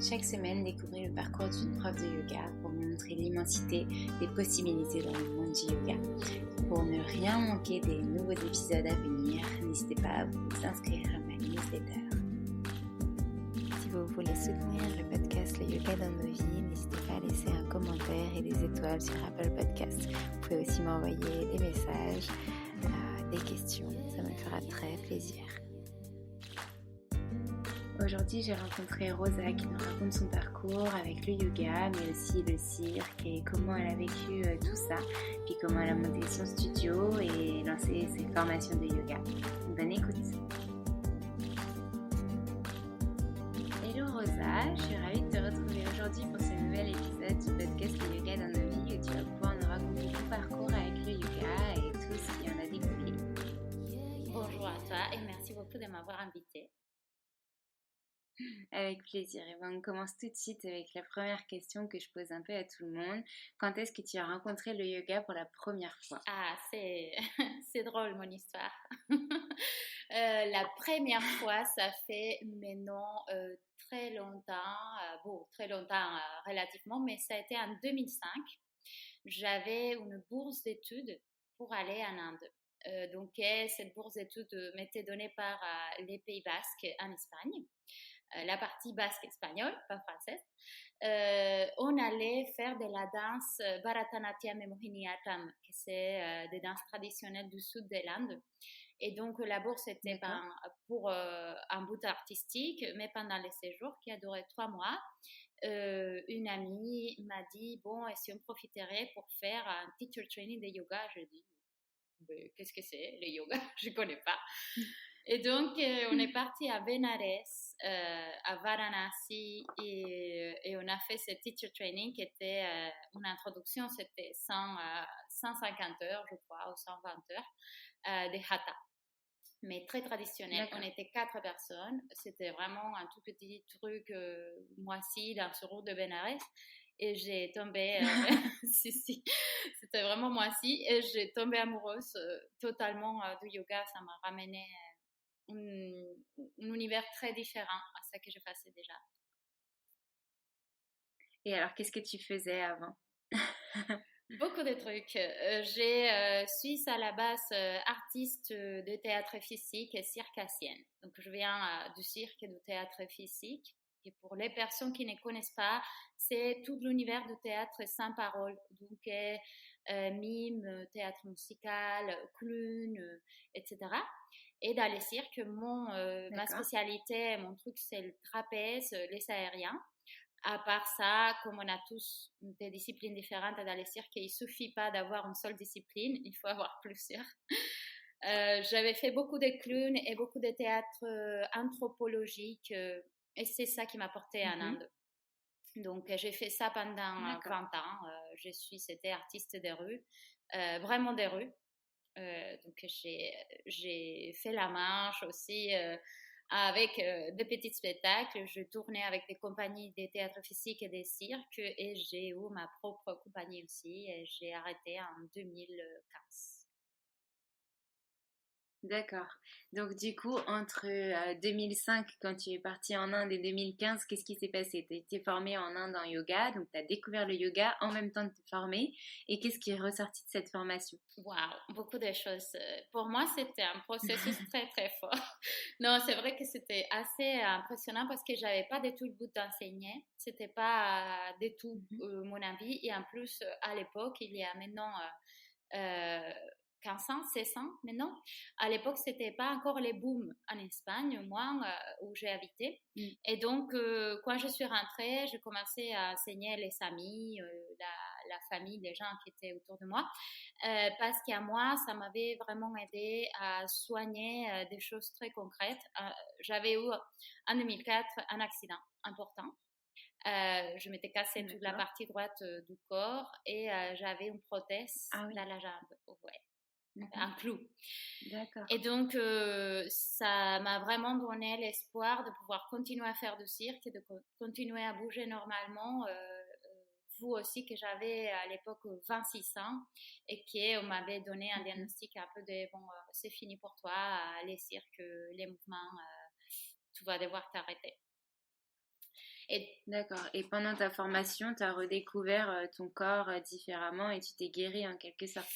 Chaque semaine, découvrez le parcours d'une prof de yoga pour vous montrer l'immensité des possibilités dans le monde du yoga. Pour ne rien manquer des nouveaux épisodes à venir, n'hésitez pas à vous inscrire à ma newsletter. Si vous voulez soutenir le podcast Le Yoga dans nos vies, n'hésitez pas à laisser un commentaire et des étoiles sur Apple Podcasts. Vous pouvez aussi m'envoyer des messages, des questions, ça me fera très plaisir. Aujourd'hui, j'ai rencontré Rosa qui nous raconte son parcours avec le yoga, mais aussi le cirque et comment elle a vécu tout ça, puis comment elle a monté son studio et lancé ses formations de yoga. Bonne écoute! Hello Rosa, je suis ravie de te retrouver aujourd'hui pour ce nouvel épisode du podcast Le Yoga dans nos vies où tu vas pouvoir nous raconter ton parcours avec le yoga et tout ce qu'il y en a découlé. Bonjour à toi et merci beaucoup de m'avoir invitée. Avec plaisir. Et ben, on commence tout de suite avec la première question que je pose un peu à tout le monde. Quand est-ce que tu as rencontré le yoga pour la première fois? Ah, c'est drôle mon histoire. La première fois, ça fait maintenant très longtemps, très longtemps relativement, mais ça a été en 2005. J'avais une bourse d'études pour aller en Inde. Donc, cette bourse d'études m'était donnée par les Pays Basques en Espagne. La partie basque espagnole, pas française, on allait faire de la danse Bharatanatyam et Mohiniyattam, qui c'est des danses traditionnelles du sud de l'Inde. Et donc, la bourse était pour un bout artistique, mais pendant les séjours qui a duré 3 mois, une amie m'a dit, bon, et si on profiterait pour faire un teacher training de yoga? Je dis, qu'est-ce que c'est, le yoga? Je ne connais pas. Et donc, on est parti à Benares, à Varanasi, et on a fait ce teacher training qui était une introduction, c'était 150 heures, je crois, ou 120 heures, de Hatha. Mais très traditionnel. D'accord. On était 4 personnes. C'était vraiment un tout petit truc moisi dans ce route de Benares. Et j'ai tombé, c'était vraiment moisi. Et j'ai tombé amoureuse totalement du yoga. Ça m'a ramené un univers très différent à ce que je faisais déjà. Et alors, qu'est-ce que tu faisais avant? Beaucoup de trucs. Je suis à la base artiste de théâtre physique et circassienne. Donc, je viens du cirque et du théâtre physique. Et pour les personnes qui ne connaissent pas, c'est tout l'univers du théâtre sans parole. Donc, mime, théâtre musical, clown, etc. Et dans les cirques, ma spécialité, mon truc, c'est le trapèze, les aériens. À part ça, comme on a tous des disciplines différentes dans les cirques, il ne suffit pas d'avoir une seule discipline, il faut avoir plusieurs. J'avais fait beaucoup de clowns et beaucoup de théâtre anthropologique et c'est ça qui m'a portée en Inde. Donc, j'ai fait ça pendant 20 ans. C'était artiste des rues, vraiment des rues. Donc, j'ai fait la marche aussi avec des petits spectacles. Je tournais avec des compagnies de théâtre physique et des cirques et j'ai eu ma propre compagnie aussi et j'ai arrêté en 2015. D'accord. Donc du coup, entre 2005, quand tu es partie en Inde, et 2015, qu'est-ce qui s'est passé? Tu étais formée en Inde en yoga, donc tu as découvert le yoga en même temps de te former. Et qu'est-ce qui est ressorti de cette formation? Waouh, beaucoup de choses. Pour moi, c'était un processus très, très fort. Non, c'est vrai que c'était assez impressionnant parce que j'avais pas du tout le goût d'enseigner. C'était pas du tout mon avis. Et en plus, à l'époque, il y a maintenant 15 ans, 16 ans maintenant. À l'époque, c'était pas encore les booms en Espagne, moi, où j'ai habité. Et donc, quand je suis rentrée, j'ai commencé à enseigner les amis, la famille, les gens qui étaient autour de moi, parce qu'à moi, ça m'avait vraiment aidé à soigner des choses très concrètes. J'avais eu en 2004 un accident important. Je m'étais cassé toute la partie droite du corps et j'avais une prothèse dans la jambe. Ouais. Un clou. D'accord. Et donc, ça m'a vraiment donné l'espoir de pouvoir continuer à faire du cirque et de continuer à bouger normalement. Vous aussi, que j'avais à l'époque 26 ans et qu'on m'avait donné un diagnostic un peu de bon, c'est fini pour toi, les cirques, les mouvements, tu vas devoir t'arrêter. Et D'accord. Et pendant ta formation, tu as redécouvert ton corps différemment et tu t'es guérie en quelque sorte.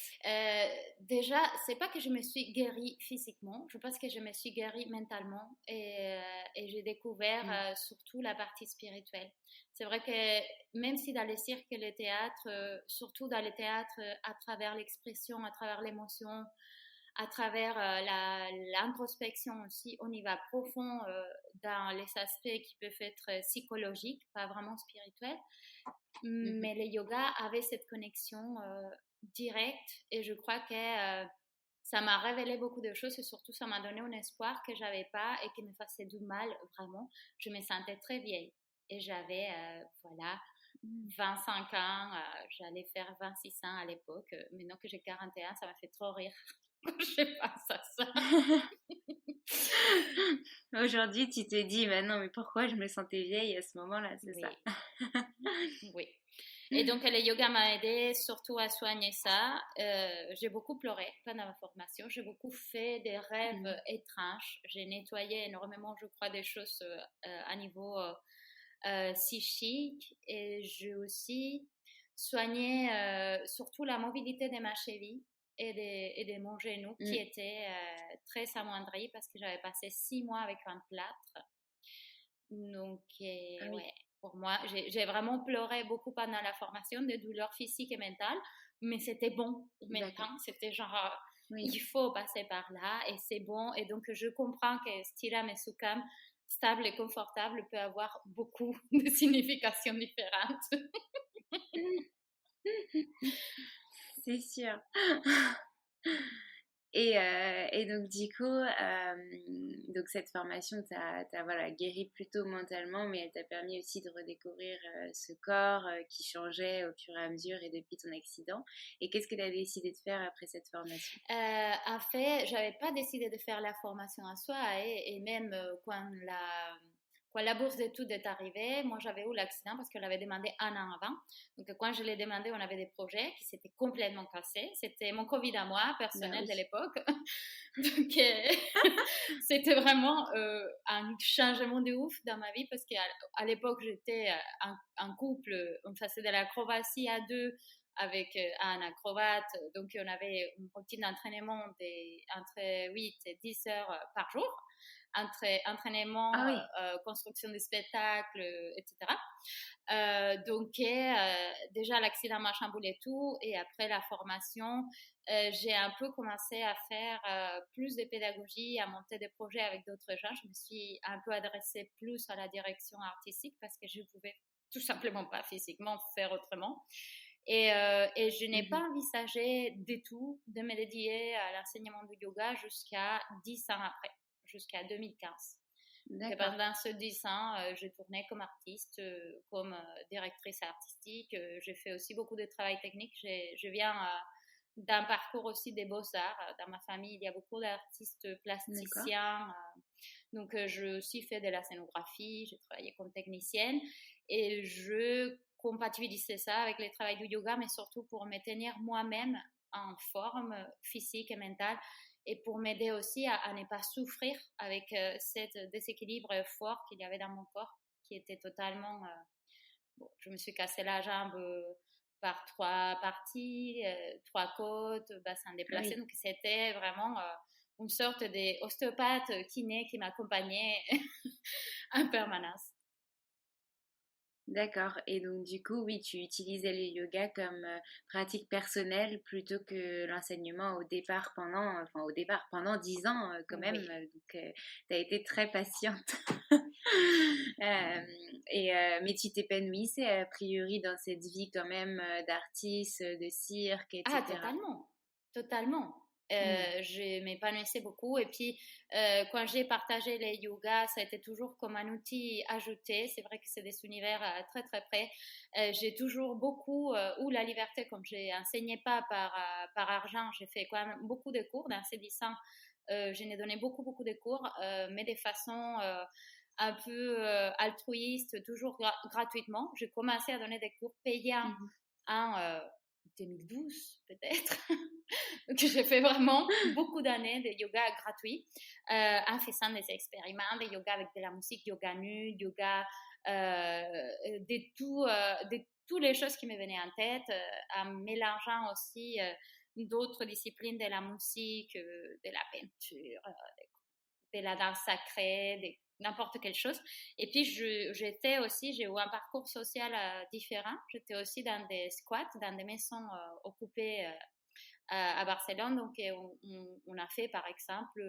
déjà, c'est pas que je me suis guérie physiquement, je pense que je me suis guérie mentalement et j'ai découvert Mm. surtout la partie spirituelle. C'est vrai que même si dans les cirques et le théâtre, surtout dans le théâtre, à travers l'expression, à travers l'émotion, à travers l'introspection aussi, on y va profond dans les aspects qui peuvent être psychologiques, pas vraiment spirituels. Mhm. Mais le yoga avait cette connexion directe et je crois que ça m'a révélé beaucoup de choses et surtout ça m'a donné un espoir que j'avais pas et qui me faisait du mal vraiment. Je me sentais très vieille et j'avais voilà 25 ans, j'allais faire 26 ans à l'époque. Maintenant que j'ai 41, ça m'a fait trop rire quand je pense à ça. Aujourd'hui, tu te dis, bah non, mais pourquoi je me sentais vieille à ce moment-là, c'est ça. Oui, oui. Et donc, le yoga m'a aidé surtout à soigner ça. J'ai beaucoup pleuré pendant ma formation. J'ai beaucoup fait des Mm. rêves étranges. J'ai nettoyé énormément, je crois, des choses à niveau psychique. Et j'ai aussi soigné surtout la mobilité de ma cheville et de mon genou qui Mm. était très amoindri parce que j'avais passé 6 mois avec un plâtre. Donc, Ah oui, ouais, pour moi, j'ai vraiment pleuré beaucoup pendant la formation, des douleurs physiques et mentales, mais c'était bon en même d'accord. temps. C'était genre, Oui. il faut passer par là et c'est bon. Et donc, je comprends que Stiram et Sukham, stable et confortable, peut avoir beaucoup de significations différentes. C'est sûr. Et donc du coup, donc cette formation t'a voilà, guéri plutôt mentalement, mais elle t'a permis aussi de redécouvrir ce corps qui changeait au fur et à mesure et depuis ton accident. Et qu'est-ce que tu as décidé de faire après cette formation? En fait, j'avais pas décidé de faire la formation en soi et même quand la bourse d'études est arrivée, moi j'avais eu l'accident parce que je l'avais demandé un an avant. Donc quand je l'ai demandé, on avait des projets qui s'étaient complètement cassés. C'était mon Covid à moi, Bah personnel oui. de l'époque. Donc c'était vraiment un changement de ouf dans ma vie parce qu'à à l'époque j'étais un couple, on faisait de l'acrobatie à deux avec un acrobate. Donc, on avait une routine d'entraînement entre 8 et 10 heures par jour, entre Ah entraînement, oui, construction des spectacles, etc. Donc, déjà, l'accident m'a chamboulé tout. Et après la formation, j'ai un peu commencé à faire plus de pédagogie, à monter des projets avec d'autres gens. Je me suis un peu adressée plus à la direction artistique parce que je pouvais tout simplement pas physiquement faire autrement. Et je n'ai pas mhm, envisagé du tout de me dédier à l'enseignement du yoga jusqu'à 10 ans après, jusqu'à 2015. Donc, d'accord. pendant ce 10 ans, je tournais comme artiste, comme directrice artistique. J'ai fait aussi beaucoup de travail technique. Je viens d'un parcours aussi des beaux-arts. Dans ma famille, il y a beaucoup d'artistes D'accord. plasticiens. Donc, j'ai aussi fait de la scénographie. J'ai travaillé comme technicienne. Et je compatibilisais ça avec le travail du yoga, mais surtout pour me tenir moi-même en forme physique et mentale et pour m'aider aussi à ne pas souffrir avec cet déséquilibre fort qu'il y avait dans mon corps, qui était totalement... bon, je me suis cassé la jambe par 3 parties, 3 côtes, bassin Ah déplacé, oui. donc c'était vraiment une sorte d'ostéopathe kiné qui m'accompagnait en permanence. D'accord. Et donc, du coup, oui, tu utilisais le yoga comme pratique personnelle plutôt que l'enseignement au départ enfin, au départ, pendant 10 ans quand même. Oui. Donc, tu as été très patiente. Mais tu t'épanouissais a priori dans cette vie quand même d'artiste, de cirque, Ah, etc. totalement, totalement. Hmm. Je m'épanouissais beaucoup et puis quand j'ai partagé les yogas, ça a été toujours comme un outil ajouté. C'est vrai que c'est des univers très très près. J'ai toujours beaucoup ou la liberté, comme je n'enseignais pas par argent, j'ai fait quand même beaucoup de cours dans ces 10 ans. Je n'ai donné beaucoup beaucoup de cours, mais de façon un peu altruiste, toujours gratuitement. J'ai commencé à donner des cours payants Mhm. en 2012 peut-être. Donc j'ai fait vraiment beaucoup d'années de yoga gratuit en faisant des expériments de yoga avec de la musique, yoga nu, yoga de toutes les choses qui me venaient en tête, en mélangeant aussi d'autres disciplines de la musique, de la peinture, de la danse sacrée, n'importe quelle chose. Et puis, j'ai eu un parcours social différent. J'étais aussi dans des squats, dans des maisons occupées à Barcelone. Donc, on a fait, par exemple,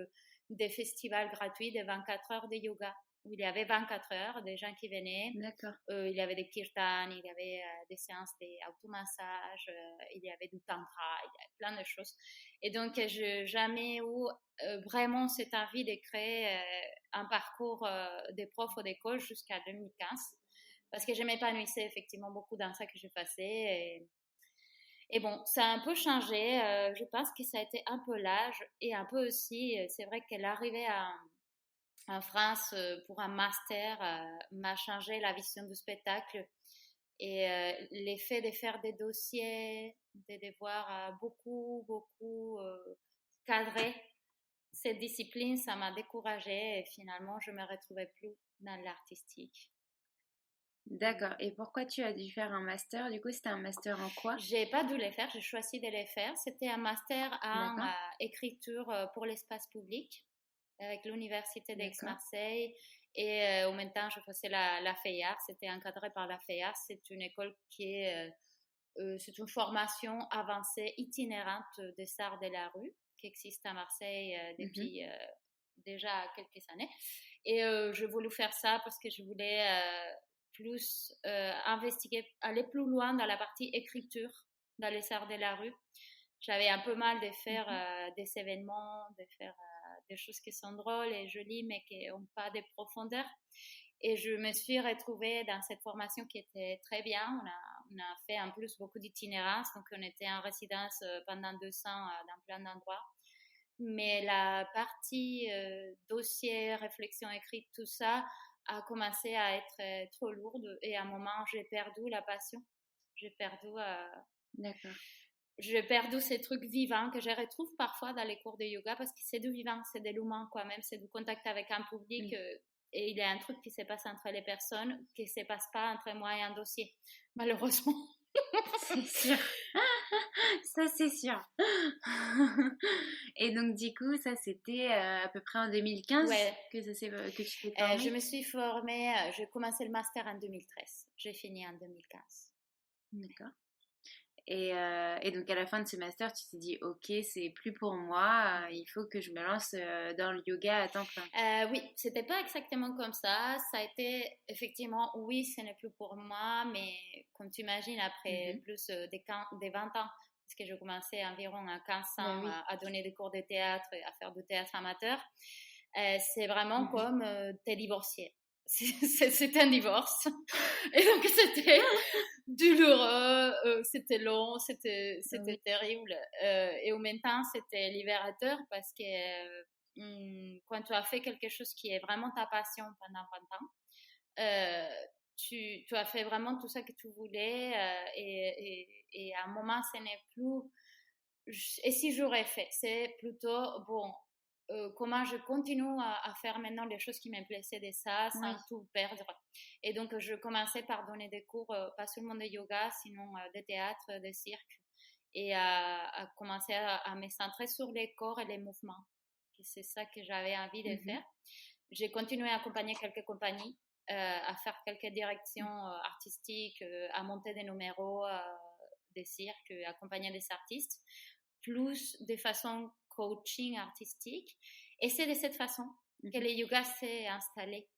des festivals gratuits de 24 heures de yoga, où il y avait 24 heures, des gens qui venaient. D'accord. Il y avait des kirtans, il y avait des séances d'automassage, il y avait du tantra, il y avait plein de choses. Et donc, je n'ai jamais eu vraiment cette envie de créer un parcours de prof ou d'école jusqu'à 2015, parce que je m'épanouissais effectivement beaucoup dans ça que je faisais. Et bon, ça a un peu changé. Je pense que ça a été un peu l'âge et un peu aussi, c'est vrai qu'elle arrivait en France pour un master m'a changé la vision du spectacle. Et l'effet de faire des dossiers, de devoir beaucoup cadrer cette discipline, ça m'a découragée et finalement, je ne me retrouvais plus dans l'artistique. D'accord. Et pourquoi tu as dû faire un master? Du coup, c'était un master en quoi? J'ai pas dû les faire, j'ai choisi de les faire. C'était un master en D'accord. écriture pour l'espace public avec l'université D'accord. d'Aix-Marseille et en même temps je faisais la FEIAR, c'était encadré par la FEIAR, c'est une école qui est, c'est une formation avancée itinérante des arts de la rue qui existe à Marseille Mhm. depuis déjà quelques années et je voulais faire ça parce que je voulais plus investiguer, aller plus loin dans la partie écriture dans les arts de la rue. J'avais un peu mal de faire Mhm. des événements, de faire des choses qui sont drôles et jolies, mais qui n'ont pas de profondeur. Et je me suis retrouvée dans cette formation qui était très bien. On a fait en plus beaucoup d'itinérance, donc on était en résidence pendant 2 ans dans plein d'endroits. Mais la partie dossier, réflexion écrite, tout ça a commencé à être trop lourde et à un moment, j'ai perdu la passion. J'ai perdu D'accord. j'ai perdu ces trucs vivants que je retrouve parfois dans les cours de yoga parce que c'est du vivant, c'est de l'humain quand même, c'est du contact avec un public Oui, et il y a un truc qui se passe entre les personnes qui ne se passe pas entre moi et un dossier, malheureusement. c'est sûr. Ça, c'est sûr. Et donc, du coup, ça, c'était à peu près en 2015 Ouais, que tu t'es je formée. me suis formée, j'ai commencé le master en 2013, j'ai fini en 2015. D'accord. Et donc, à la fin de ce master, tu t'es dit, OK, c'est plus pour moi, il faut que je me lance dans le yoga à temps plein. Oui, c'était pas exactement comme ça. Ça a été effectivement, oui, ce n'est plus pour moi, mais comme tu imagines, après Mhm. plus des 20 ans, parce que j'ai commencé environ à 15 Ben ans oui. à donner des cours de théâtre et à faire du théâtre amateur, c'est vraiment Mhm. comme t'es divorcé. C'était un divorce. Et donc c'était douloureux, c'était long, c'était Oui. terrible. Et en même temps, c'était libérateur parce que quand tu as fait quelque chose qui est vraiment ta passion pendant 20 ans, euh, tu as fait vraiment tout ça que tu voulais et à un moment, ce n'est plus... Et si j'aurais fait, c'est plutôt, bon, comment je continue à faire maintenant les choses qui me plaisaient de ça Oui. sans tout perdre. Et donc, je commençais par donner des cours, pas seulement de yoga, sinon de théâtre, de cirque, et à commencer à me centrer sur les corps et les mouvements. C'est ça que j'avais envie de Mhm. faire. J'ai continué à accompagner quelques compagnies, à faire quelques directions artistiques, à monter des numéros, des cirques, accompagner des artistes, plus de façon coaching artistique. Et c'est de cette façon que Mhm. le yoga s'est installé.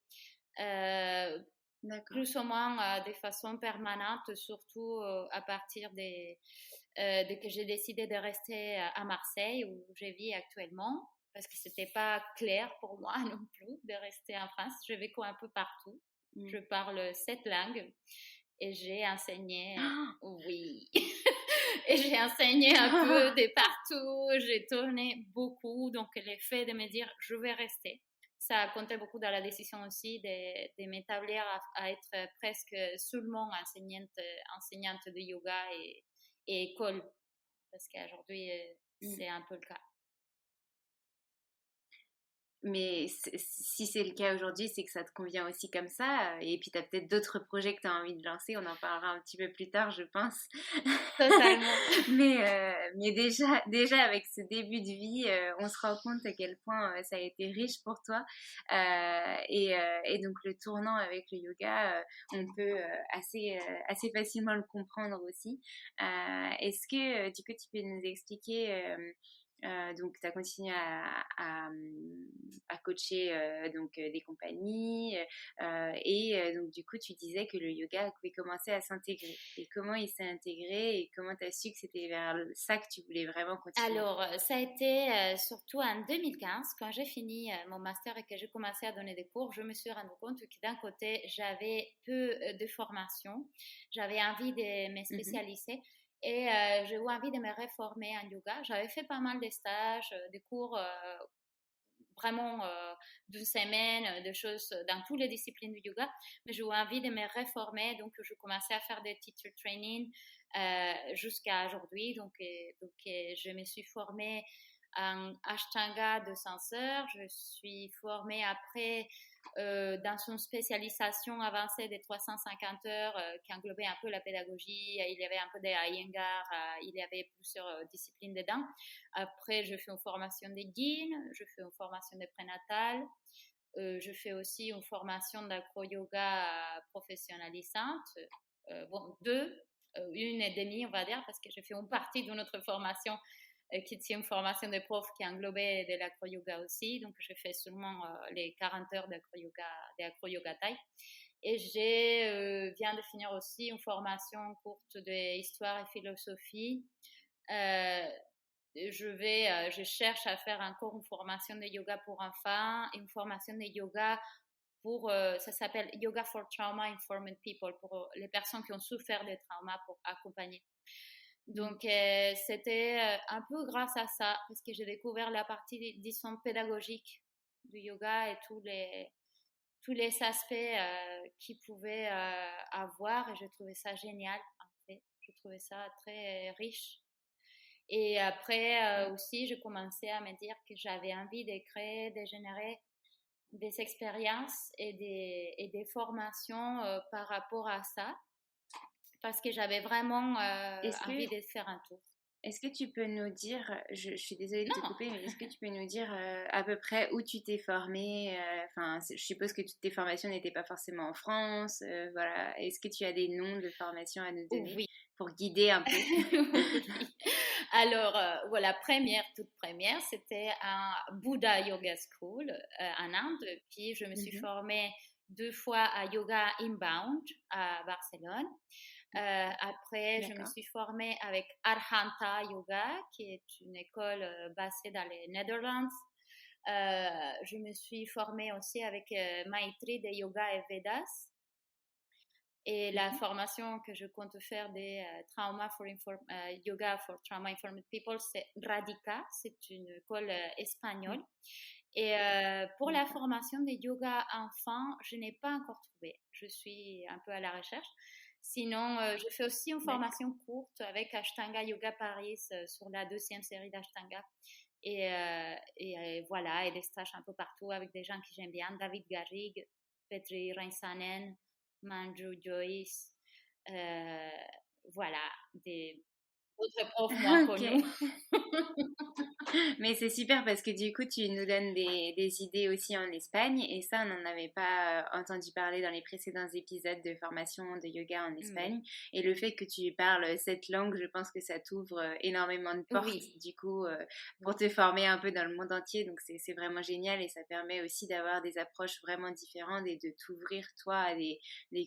Euh, D'accord. Plus ou moins de façon permanente, surtout à partir de que j'ai décidé de rester à Marseille où je vis actuellement parce que c'était pas clair pour moi non plus de rester en France. Je vécu un peu partout. Je Mm. parle 7 langues et j'ai enseigné, Ah. oui, et j'ai enseigné un peu de partout. J'ai tourné beaucoup, donc le fait de me dire je vais rester, ça a compté beaucoup dans la décision aussi de m'établir à être presque seulement enseignante de yoga et école, parce qu'aujourd'hui, Mm. c'est un peu le cas. Mais si c'est le cas aujourd'hui, c'est que ça te convient aussi comme ça. Et puis, tu as peut-être d'autres projets que tu as envie de lancer. On en parlera un petit peu plus tard, je pense. Totalement. Mais déjà, avec ce début de vie, on se rend compte à quel point ça a été riche pour toi. Et donc, le tournant avec le yoga, on peut assez facilement le comprendre aussi. Est-ce que, du coup, tu peux nous expliquer donc, tu as continué à coacher des compagnies donc du coup, tu disais que le yoga avait commencé à s'intégrer. Et comment il s'est intégré et comment tu as su que c'était vers ça que tu voulais vraiment continuer? Alors, ça a été surtout en 2015, quand j'ai fini mon master et que j'ai commencé à donner des cours, je me suis rendu compte que d'un côté, j'avais peu de formation, j'avais envie de me Mhm. spécialiser et j'ai eu envie de me réformer en yoga. J'avais fait pas mal de stages, des cours vraiment d'une semaine, de choses dans toutes les disciplines du yoga, mais j'ai eu envie de me réformer, donc je commençais à faire des teacher training jusqu'à aujourd'hui. Je me suis formée en Ashtanga de 5 heures, je suis formée après dans une spécialisation avancée de 350 heures qui englobait un peu la pédagogie, il y avait un peu de Iyengar, il y avait plusieurs disciplines dedans. Après, je fais une formation de yin, je fais une formation de prénatal, je fais aussi une formation d'acro-yoga professionnalisante, bon, deux, une et demie, on va dire, parce que je fais une partie d'une autre formation qui est une formation de prof qui englobait de l'acro-yoga aussi. Donc, je fais seulement les 40 heures d'acro-yoga Thai. Et viens de finir aussi une formation courte d'histoire et philosophie. Euh, je cherche à faire encore une formation de yoga pour enfants, une formation de yoga ça s'appelle Yoga for Trauma Informed People, pour les personnes qui ont souffert de traumas pour accompagner. Donc, c'était un peu grâce à ça, parce que j'ai découvert la partie, disons, pédagogique du yoga et tous les aspects qu'il pouvait avoir, et je trouvais ça génial, en fait. Je trouvais ça très riche. Et après aussi, je commençais à me dire que j'avais envie de créer, de générer des expériences et des formations par rapport à ça, parce que j'avais vraiment Est-ce envie que de faire un tour. Est-ce que tu peux nous dire, je suis désolée de te Non, couper, mais est-ce que tu peux nous dire à peu près où tu t'es formée? Enfin, je suppose que toutes tes formations n'étaient pas forcément en France. Voilà. Est-ce que tu as des noms de formations à nous donner oui. pour guider un peu? Oui. Alors, voilà, toute première, c'était un Buddha Yoga School en Inde. Puis, je me suis Mhm. formée 2 fois à Yoga Inbound à Barcelone. Après, je me D'accord. suis formée avec Arhanta Yoga, qui est une école basée dans les Netherlands. Je me suis formée aussi avec Maitri de Yoga et Vedas. Et la Mhm. formation que je compte faire des Yoga for Trauma Informed People, c'est Radika, c'est une école espagnole. Et pour la D'accord. formation de yoga enfant, je n'ai pas encore trouvé. Je suis un peu à la recherche. Sinon, je fais aussi une D'accord. formation courte avec Ashtanga Yoga Paris sur la 2e série d'Ashtanga. Et voilà, et des stages un peu partout avec des gens que j'aime bien, David Garrigue, Petri Rinsanen, Manju Joyce, euh, voilà, des autres profs moins Ok. connus. Mais c'est super parce que du coup, tu nous donnes des idées aussi en Espagne et ça, on n'en avait pas entendu parler dans les précédents épisodes de formation de yoga en Oui, Espagne. Et le fait que tu parles cette langue, je pense que ça t'ouvre énormément de portes oui, du coup pour oui. te former un peu dans le monde entier. Donc c'est vraiment génial et ça permet aussi d'avoir des approches vraiment différentes et de t'ouvrir toi à des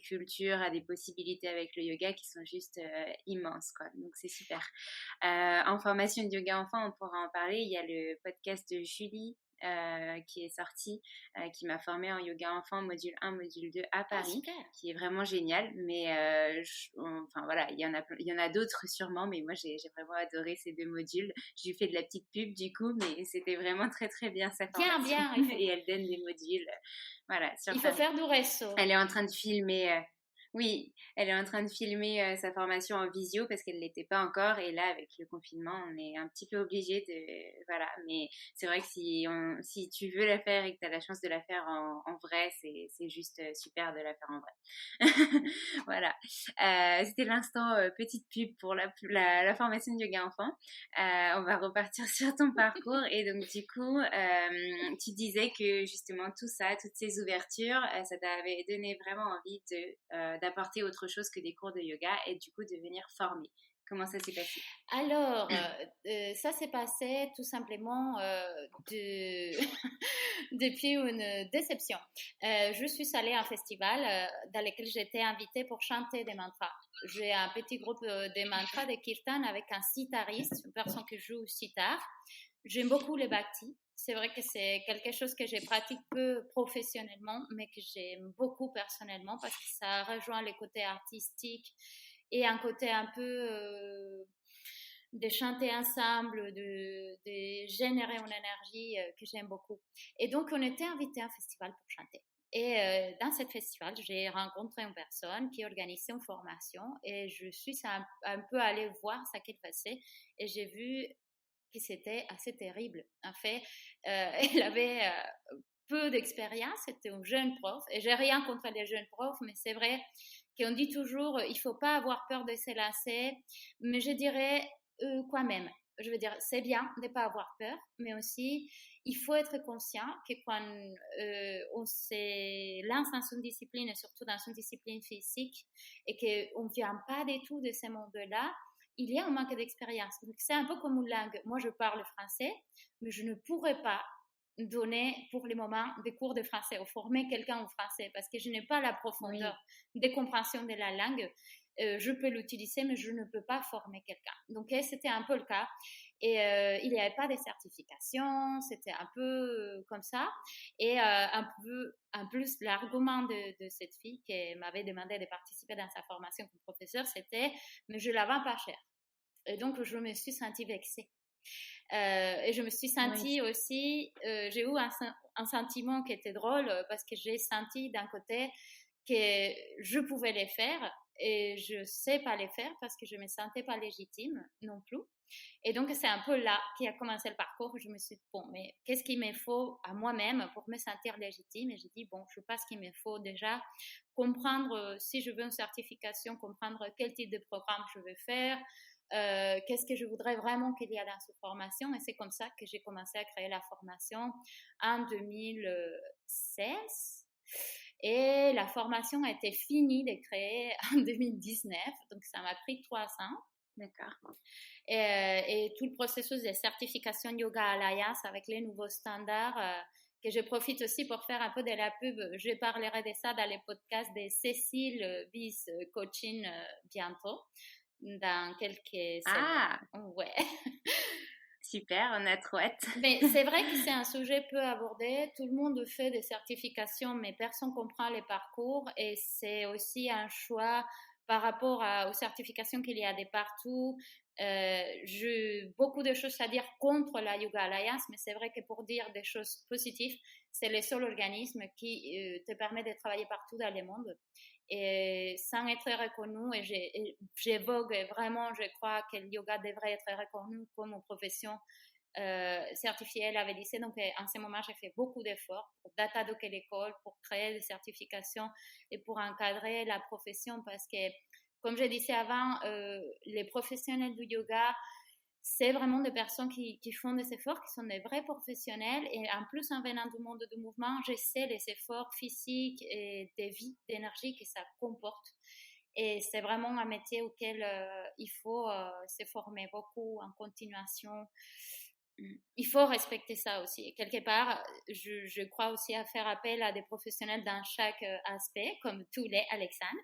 cultures, à des possibilités avec le yoga qui sont juste immenses, quoi. Donc c'est super. En formation de yoga enfant, on pourra en parler. Il y a le podcast de Julie qui est sorti, qui m'a formée en yoga enfant module 1, module 2 à Ah, Paris, super. qui est vraiment génial. Mais enfin voilà, il y en a d'autres sûrement, mais moi j'ai vraiment adoré ces 2 modules. Je lui fais de la petite pub du coup, mais c'était vraiment très très bien sa Bien, formation. bien, Et elle donne des modules, voilà, sur il faut Paris. faire du réseau. Elle est en train de filmer. Oui, elle est en train de filmer sa formation en visio parce qu'elle ne l'était pas encore. Et là, avec le confinement, on est un petit peu obligé de... Voilà, mais c'est vrai que si tu veux la faire et que tu as la chance de la faire en vrai, c'est juste super de la faire en vrai. Voilà. C'était l'instant petite pub pour la formation de yoga enfant. On va repartir sur ton parcours. Et donc, du coup, tu disais que justement tout ça, toutes ces ouvertures, ça t'avait donné vraiment envie d'apporter autre chose que des cours de yoga et du coup de venir former. Comment ça s'est passé? Alors, ça s'est passé tout simplement depuis une déception. Je suis allée à un festival dans lequel j'étais invitée pour chanter des mantras. J'ai un petit groupe de mantras de kirtan avec un sitariste, une personne qui joue au sitar. J'aime beaucoup le bhakti. C'est vrai que c'est quelque chose que je pratique peu professionnellement, mais que j'aime beaucoup personnellement parce que ça rejoint les côtés artistiques et un côté un peu de chanter ensemble, de générer une énergie que j'aime beaucoup. Et donc, on était invités à un festival pour chanter. Et dans ce festival, j'ai rencontré une personne qui organisait une formation et je suis un peu allée voir ce qu'elle faisait et j'ai vu que c'était assez terrible. En fait, elle avait peu d'expérience, c'était un jeune prof et j'ai rien contre les jeunes profs, mais c'est vrai qu'on dit toujours il faut pas avoir peur de se lancer, mais je dirais quand même. Je veux dire, c'est bien de ne pas avoir peur, mais aussi, il faut être conscient que quand on se lance dans une discipline, et surtout dans une discipline physique, et qu'on ne vient pas du tout de ce monde-là, il y a un manque d'expérience. Donc, c'est un peu comme une langue. Moi, je parle français, mais je ne pourrais pas donner pour le moment des cours de français ou former quelqu'un en français parce que je n'ai pas la profondeur de compréhension de la langue. Je peux l'utiliser, mais je ne peux pas former quelqu'un. Donc, c'était un peu le cas. Et il n'y avait pas de certification, c'était un peu comme ça. Et en plus, l'argument de cette fille qui m'avait demandé de participer dans sa formation comme professeur, c'était « mais je la vends pas cher ». Et donc, je me suis sentie vexée. Et je me suis sentie aussi, j'ai eu un sentiment qui était drôle parce que j'ai senti d'un côté que je pouvais les faire et je ne sais pas les faire parce que je ne me sentais pas légitime non plus. Et donc, c'est un peu là qu'a commencé le parcours où je me suis dit, bon, mais qu'est-ce qu'il me faut à moi-même pour me sentir légitime? Et j'ai dit, bon, je pense qu'il me faut déjà comprendre si je veux une certification, comprendre quel type de programme je veux faire, qu'est-ce que je voudrais vraiment qu'il y ait dans cette formation. Et c'est comme ça que j'ai commencé à créer la formation en 2016. Et la formation a été finie de créer en 2019, donc ça m'a pris 3 ans. D'accord. Et tout le processus de certification Yoga Alliance avec les nouveaux standards, que je profite aussi pour faire un peu de la pub. Je parlerai de ça dans les podcasts de Cécile Bis Coaching bientôt, dans quelques semaines. Ouais. Super, on a trop hâte. Mais c'est vrai que c'est un sujet peu abordé. Tout le monde fait des certifications, mais personne ne comprend les parcours. Et c'est aussi un choix par rapport aux certifications qu'il y a de partout. J'ai beaucoup de choses à dire contre la Yoga Alliance, mais c'est vrai que pour dire des choses positives, c'est le seul organisme qui te permet de travailler partout dans le monde et sans être reconnu. Et j'évoque vraiment, je crois que le yoga devrait être reconnu comme une profession certifiée à la VDC. Donc, en ce moment, j'ai fait beaucoup d'efforts pour datadocker l'école, pour créer des certifications et pour encadrer la profession parce que, comme je disais avant, les professionnels du yoga, c'est vraiment des personnes qui font des efforts, qui sont des vrais professionnels. Et en plus, en venant du monde du mouvement, je sais les efforts physiques et de vie, d'énergie que ça comporte. Et c'est vraiment un métier auquel il faut se former beaucoup en continuation. Il faut respecter ça aussi. Et quelque part, je crois aussi à faire appel à des professionnels dans chaque aspect, comme tous les Alexandre.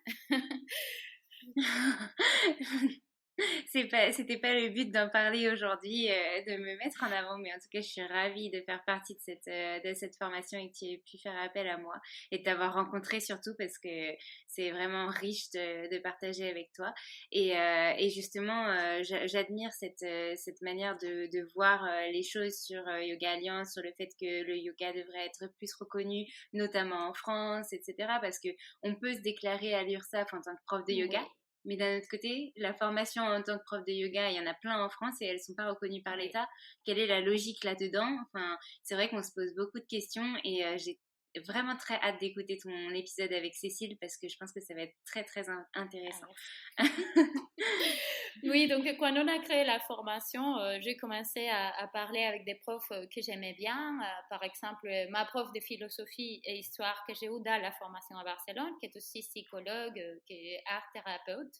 C'était pas le but d'en parler aujourd'hui, de me mettre en avant, mais en tout cas, je suis ravie de faire partie de cette formation et que tu aies pu faire appel à moi et de t'avoir rencontré surtout parce que c'est vraiment riche de partager avec toi. Et justement, j'admire cette manière de voir les choses sur Yoga Alliance, sur le fait que le yoga devrait être plus reconnu, notamment en France, etc. Parce que on peut se déclarer à l'URSSAF en tant que prof de yoga. Oui, Mais d'un autre côté, la formation en tant que prof de yoga, il y en a plein en France et elles ne sont pas reconnues par oui. l'État. Quelle est la logique là-dedans? Enfin, c'est vrai qu'on se pose beaucoup de questions et j'ai vraiment très hâte d'écouter ton épisode avec Cécile parce que je pense que ça va être très très Ah, intéressant. merci. Oui, donc quand on a créé la formation, j'ai commencé à parler avec des profs que j'aimais bien. Par exemple, ma prof de philosophie et histoire que j'ai eue dans la formation à Barcelone, qui est aussi psychologue, qui est art thérapeute.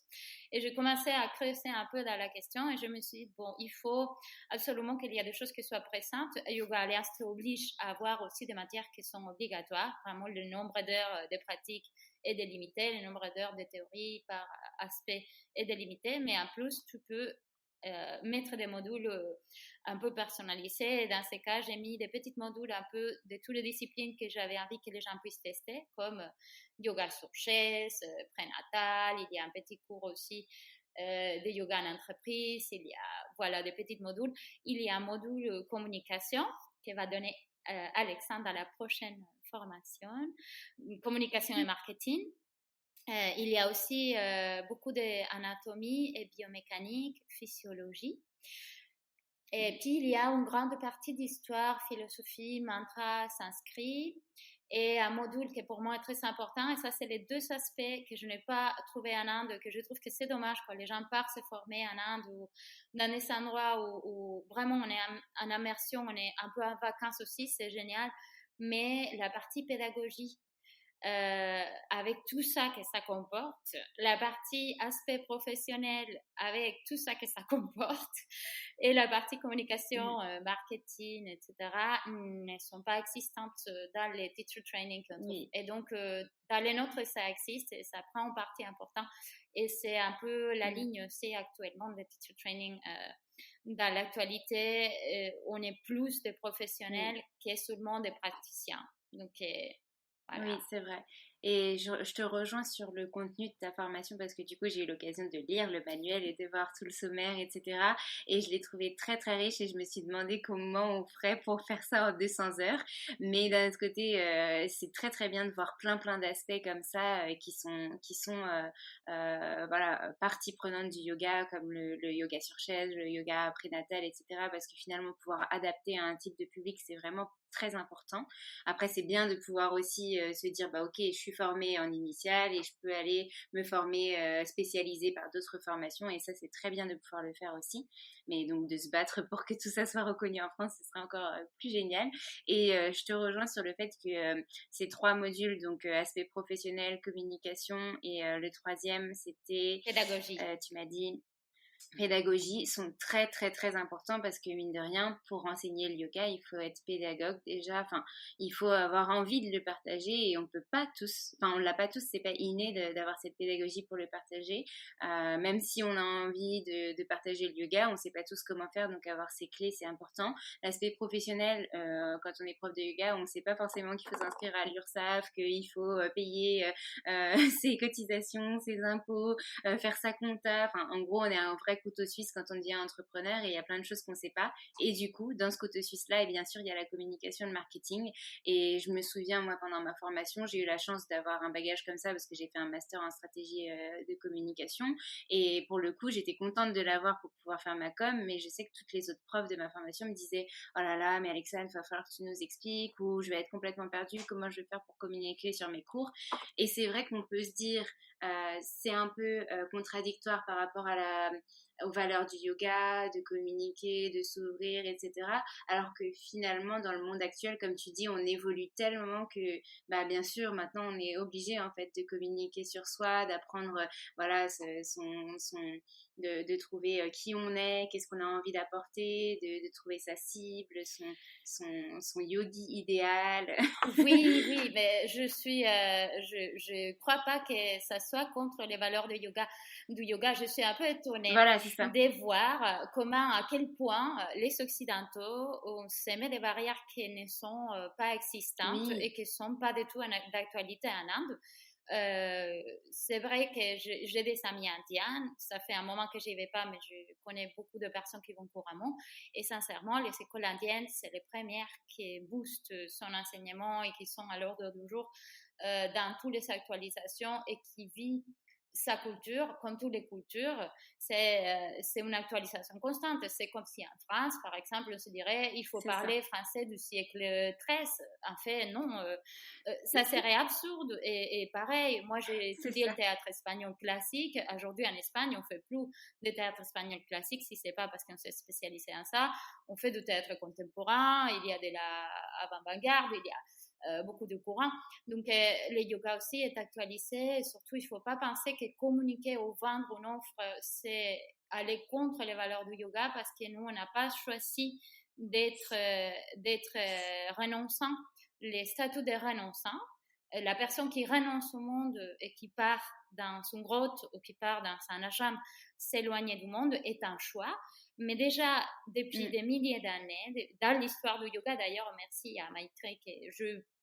Et j'ai commencé à creuser un peu dans la question et je me suis dit, bon, il faut absolument qu'il y ait des choses qui soient présentes. Yoga Alliance oblige à avoir aussi des matières qui sont obligatoires. Vraiment, le nombre d'heures de pratique est délimité, le nombre d'heures de théorie par aspect est délimité, mais en plus, tu peux mettre des modules un peu personnalisés. Et dans ces cas, j'ai mis des petits modules un peu de toutes les disciplines que j'avais envie que les gens puissent tester, comme yoga sur chaise, prénatal. Il y a un petit cours aussi de yoga en entreprise. Il y a voilà des petits modules. Il y a un module communication qui va donner Alexandre à la prochaine formation, communication et marketing. Il y a aussi beaucoup d'anatomie et biomécanique, physiologie. Et puis, il y a une grande partie d'histoire, philosophie, mantra, sanskrit et un module qui pour moi est très important. Et ça, c'est les deux aspects que je n'ai pas trouvé en Inde, que je trouve que c'est dommage quand les gens partent se former en Inde ou dans des endroits où vraiment on est en immersion, on est un peu en vacances aussi, c'est génial. Mais la partie pédagogie, avec tout ça que ça comporte, la partie aspect professionnel avec tout ça que ça comporte, et la partie communication, marketing, etc., ne sont pas existantes dans les teacher training qu'on trouve. Oui. Et donc, dans les nôtres, ça existe et ça prend une partie importante. Et c'est un peu la ligne aussi actuellement des teacher training. Dans l'actualité, on est plus de professionnels que seulement des praticiens. Donc, voilà. Oui, c'est vrai. Et je te rejoins sur le contenu de ta formation parce que du coup, j'ai eu l'occasion de lire le manuel et de voir tout le sommaire, etc. Et je l'ai trouvé très, très riche et je me suis demandé comment on ferait pour faire ça en 200 heures. Mais d'un autre côté, c'est très, très bien de voir plein, plein d'aspects comme ça voilà, partie prenante du yoga, comme le yoga sur chaise, le yoga prénatal, etc. Parce que finalement, pouvoir adapter à un type de public, c'est vraiment très important. Après, c'est bien de pouvoir aussi se dire, bah ok, je suis formée en initiale et je peux aller me former spécialisée par d'autres formations et ça, c'est très bien de pouvoir le faire aussi. Mais donc de se battre pour que tout ça soit reconnu en France, ce serait encore plus génial. Et je te rejoins sur le fait que ces trois modules, donc aspect professionnel, communication et le troisième, c'était, Pédagogie. tu m'as dit, pédagogie sont très très très importants parce que mine de rien, pour enseigner le yoga, il faut être pédagogue déjà, enfin, il faut avoir envie de le partager et on peut pas tous, enfin, on l'a pas tous, c'est pas inné d'avoir cette pédagogie pour le partager, même si on a envie de partager le yoga, on sait pas tous comment faire, donc avoir ces clés, c'est important. L'aspect professionnel, quand on est prof de yoga, on sait pas forcément qu'il faut s'inscrire à l'URSSAF, qu'il faut payer ses cotisations, ses impôts, faire sa compta, enfin, en gros, on est un vrai couteau suisse quand on devient entrepreneur et il y a plein de choses qu'on ne sait pas. Et du coup, dans ce couteau suisse-là, et bien sûr, il y a la communication, le marketing. Et je me souviens, moi, pendant ma formation, j'ai eu la chance d'avoir un bagage comme ça parce que j'ai fait un master en stratégie de communication. Et pour le coup, j'étais contente de l'avoir pour pouvoir faire ma com, mais je sais que toutes les autres profs de ma formation me disaient oh là là, mais Alexandre, il va falloir que tu nous expliques ou je vais être complètement perdue, comment je vais faire pour communiquer sur mes cours. Et c'est vrai qu'on peut se dire, c'est un peu contradictoire par rapport aux valeurs du yoga, de communiquer, de s'ouvrir, etc. Alors que finalement, dans le monde actuel, comme tu dis, on évolue tellement que, bah, bien sûr, maintenant, on est obligé en fait de communiquer sur soi, d'apprendre, voilà, de trouver qui on est, qu'est-ce qu'on a envie d'apporter, de trouver sa cible, son yogi idéal. Oui, oui, mais je crois pas que ça soit contre les valeurs du yoga. Je suis un peu étonnée. Voilà, c'est c'est ça. de voir comment, à quel point les Occidentaux se mettent des barrières qui ne sont pas existantes Oui, et qui ne sont pas du tout d'actualité en Inde. C'est vrai que j'ai des amis indiennes, ça fait un moment que je n'y vais pas, mais je connais beaucoup de personnes qui vont couramment. Et sincèrement, les écoles indiennes, c'est les premières qui boostent son enseignement et qui sont à l'ordre du jour dans toutes les actualisations et qui vit sa culture, comme toutes les cultures, c'est une actualisation constante. C'est comme si en France, par exemple, on se dirait il faut c'est ça. parler français du siècle XIII. En fait, non, ça serait absurde. Et pareil, moi j'ai C'est étudié le ça. théâtre espagnol classique. Aujourd'hui en Espagne, on fait plus de théâtre espagnol classique si c'est pas parce qu'on s'est spécialisé en ça. On fait du théâtre contemporain, il y a de la avant-garde, il y a beaucoup de courants. Donc, le yoga aussi est actualisé. Et surtout, il ne faut pas penser que communiquer ou vendre une offre, c'est aller contre les valeurs du yoga parce que nous, on n'a pas choisi d'être renonçant. Les statuts de renonçant, la personne qui renonce au monde et qui part dans son grotte ou qui part dans un ashram, s'éloigner du monde est un choix. Mais déjà, depuis des milliers d'années, dans l'histoire du yoga, d'ailleurs, merci à Maitreyi,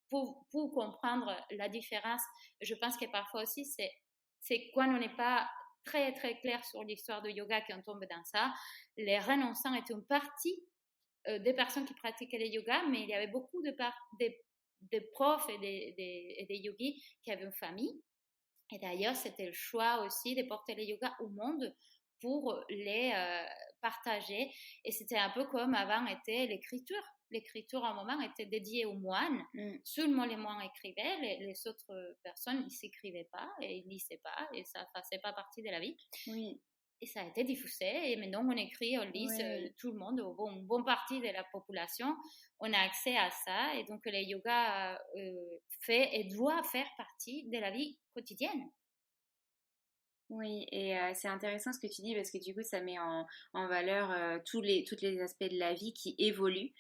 pour comprendre la différence, je pense que parfois aussi, c'est quand on n'est pas très, très clair sur l'histoire du yoga qu'on tombe dans ça. Les renonçants étaient une partie des personnes qui pratiquaient le yoga, mais il y avait beaucoup de profs et des yogis qui avaient une famille. Et d'ailleurs, c'était le choix aussi de porter le yoga au monde pour les partager. Et c'était un peu comme avant était l'écriture. L'écriture, à un moment, était dédiée aux moines. Mm. Seulement les moines écrivaient, les autres personnes ne s'écrivaient pas et ne lisaient pas et ça ne faisait pas partie de la vie. Oui, Et ça a été diffusé et maintenant on écrit, on lit, oui. tout le monde, une bonne partie de la population, on a accès à ça et donc le yoga fait et doit faire partie de la vie quotidienne. Oui, et c'est intéressant ce que tu dis parce que du coup, ça met en valeur tous les aspects de la vie qui évoluent.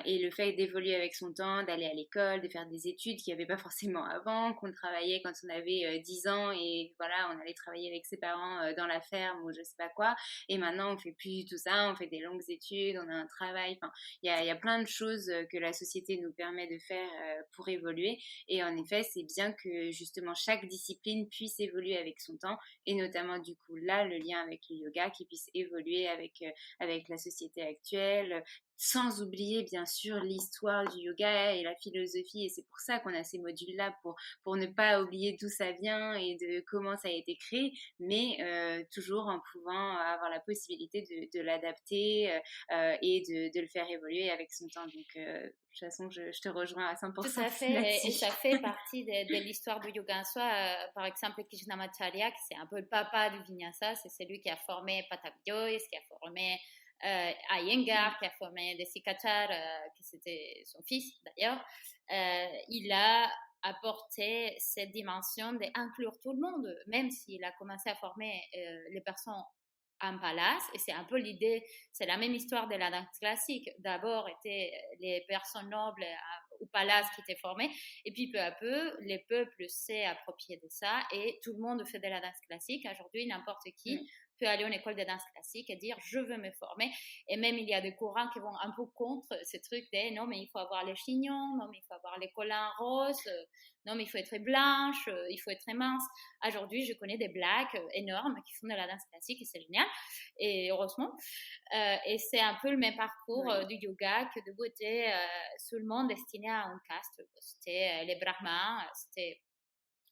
Et le fait d'évoluer avec son temps, d'aller à l'école, de faire des études qu'il n'y avait pas forcément avant, qu'on travaillait quand on avait 10 ans et voilà, on allait travailler avec ses parents dans la ferme ou je sais pas quoi. Et maintenant, on fait plus du tout ça, on fait des longues études, on a un travail. Enfin, il y a plein de choses que la société nous permet de faire pour évoluer. Et en effet, c'est bien que justement chaque discipline puisse évoluer avec son temps et notamment du coup là le lien avec le yoga qui puisse évoluer avec la société actuelle, sans oublier bien sûr l'histoire du yoga et la philosophie et c'est pour ça qu'on a ces modules là pour ne pas oublier d'où ça vient et de comment ça a été créé mais toujours en pouvant avoir la possibilité de l'adapter et de le faire évoluer avec son temps donc de toute façon je te rejoins à Tout 100% à fait, et là-dessus. ça fait partie de l'histoire du yoga en soi. Par exemple, Krishnamacharya, qui c'est un peu le papa du Vinyasa, c'est celui qui a formé Pattabhi Jois, qui a formé Iyengar, qui a formé Desikachar, qui c'était son fils d'ailleurs. Il a apporté cette dimension d'inclure tout le monde, même s'il a commencé à former les personnes en palace, et c'est un peu l'idée, c'est la même histoire de la danse classique. D'abord étaient les personnes nobles au palace qui étaient formées, et puis peu à peu, les peuples s'est approprié de ça, et tout le monde fait de la danse classique. Aujourd'hui, n'importe qui peut aller à une école de danse classique et dire je veux me former. Et même il y a des courants qui vont un peu contre ce truc de non, mais il faut avoir les chignons, non, mais il faut avoir les collants roses, non, mais il faut être blanche, il faut être mince. Aujourd'hui, je connais des blacks énormes qui font de la danse classique et c'est génial, et heureusement. Et c'est un peu le même parcours du yoga que de beauté seulement destiné à un caste. C'était les brahmins, c'était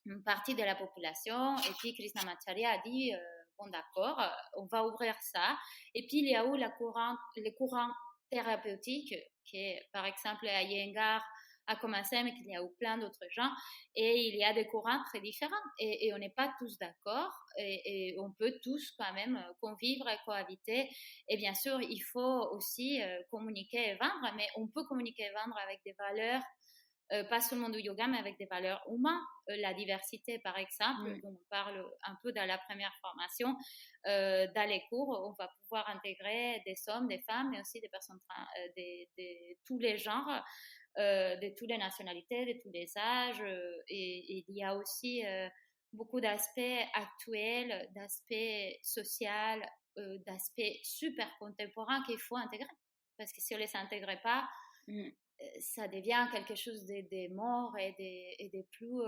une partie de la population. Et puis Krishnamacharya a dit bon d'accord, on va ouvrir ça. Et puis il y a eu les courants thérapeutiques qui, par exemple, à Iyengar a commencé, mais qu'il y a eu plein d'autres gens. Et il y a des courants très différents. Et on n'est pas tous d'accord. Et on peut tous quand même convivre et cohabiter. Et bien sûr, il faut aussi communiquer et vendre, mais on peut communiquer et vendre avec des valeurs pas seulement du yoga, mais avec des valeurs humaines. La diversité, par exemple, dont on parle un peu dans la première formation, dans les cours, on va pouvoir intégrer des hommes, des femmes, mais aussi des personnes, de tous les genres, de toutes les nationalités, de tous les âges. Et il y a aussi beaucoup d'aspects actuels, d'aspects sociaux d'aspects super contemporains qu'il faut intégrer. Parce que si on ne les intègre pas, ça devient quelque chose de mort et de plus...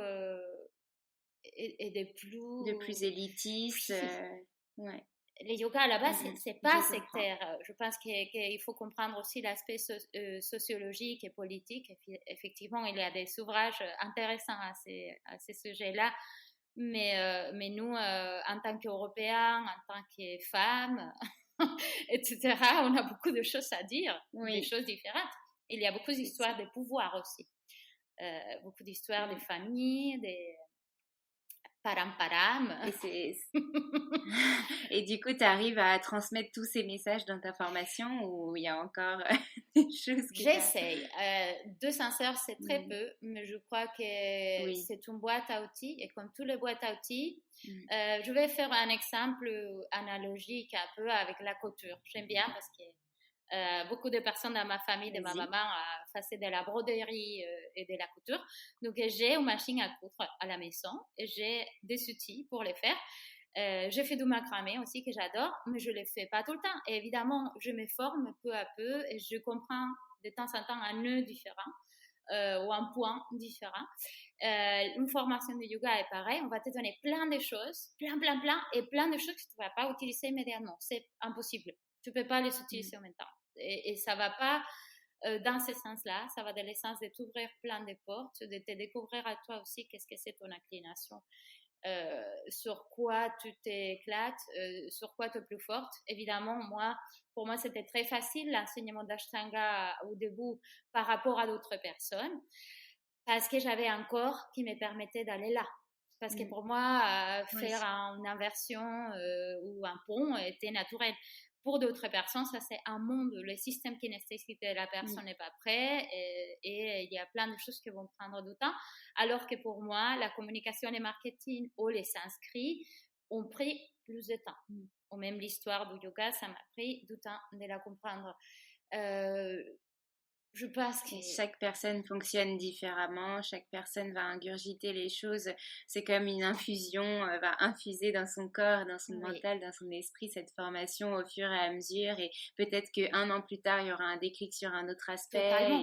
de plus élitiste. Ouais. Les yogas à la base, c'est pas sectaire. Je pense qu'il faut comprendre aussi l'aspect sociologique et politique. Effectivement, il y a des ouvrages intéressants à ces sujets-là. Mais nous, en tant qu'Européens, en tant que femmes, etc., on a beaucoup de choses à dire, des choses différentes. Il y a beaucoup d'histoires de pouvoir aussi. Beaucoup d'histoires de famille, des param. Et du coup, tu arrives à transmettre tous ces messages dans ta formation ou il y a encore des choses que J'essaye. 200 heures, c'est très peu, mais je crois que c'est une boîte à outils. Et comme toutes les boîtes à outils, je vais faire un exemple analogique un peu avec la couture. J'aime bien parce que beaucoup de personnes dans ma famille, de ma maman, faisaient de la broderie et de la couture. Donc, j'ai une machine à coudre à la maison et j'ai des outils pour les faire. Je fais du macramé aussi que j'adore, mais je ne le fais pas tout le temps. Et évidemment, je me forme peu à peu et je comprends de temps en temps un nœud différent ou un point différent. Une formation de yoga est pareil, on va te donner plein de choses, plein, et plein de choses que tu ne vas pas utiliser immédiatement. C'est impossible. Tu ne peux pas les utiliser en même temps. Et ça ne va pas dans ce sens-là, ça va dans le sens de t'ouvrir plein de portes, de te découvrir à toi aussi qu'est-ce que c'est ton inclination. Sur quoi tu t'éclates, sur quoi tu es plus forte. Évidemment, pour moi, c'était très facile l'enseignement d'Ashtanga au début par rapport à d'autres personnes parce que j'avais un corps qui me permettait d'aller là. Parce que pour moi, faire une inversion ou un pont était naturel. Pour d'autres personnes, ça c'est un monde, le système kinesthésique de la personne n'est pas prêt et il y a plein de choses qui vont prendre du temps. Alors que pour moi, la communication et le marketing ou les inscrits ont pris plus de temps. Ou même l'histoire du yoga, ça m'a pris du temps de la comprendre. Je pense que chaque personne fonctionne différemment, chaque personne va ingurgiter les choses, c'est comme une infusion, va infuser dans son corps, dans son mental, dans son esprit cette formation au fur et à mesure et peut-être qu'un an plus tard il y aura un déclic sur un autre aspect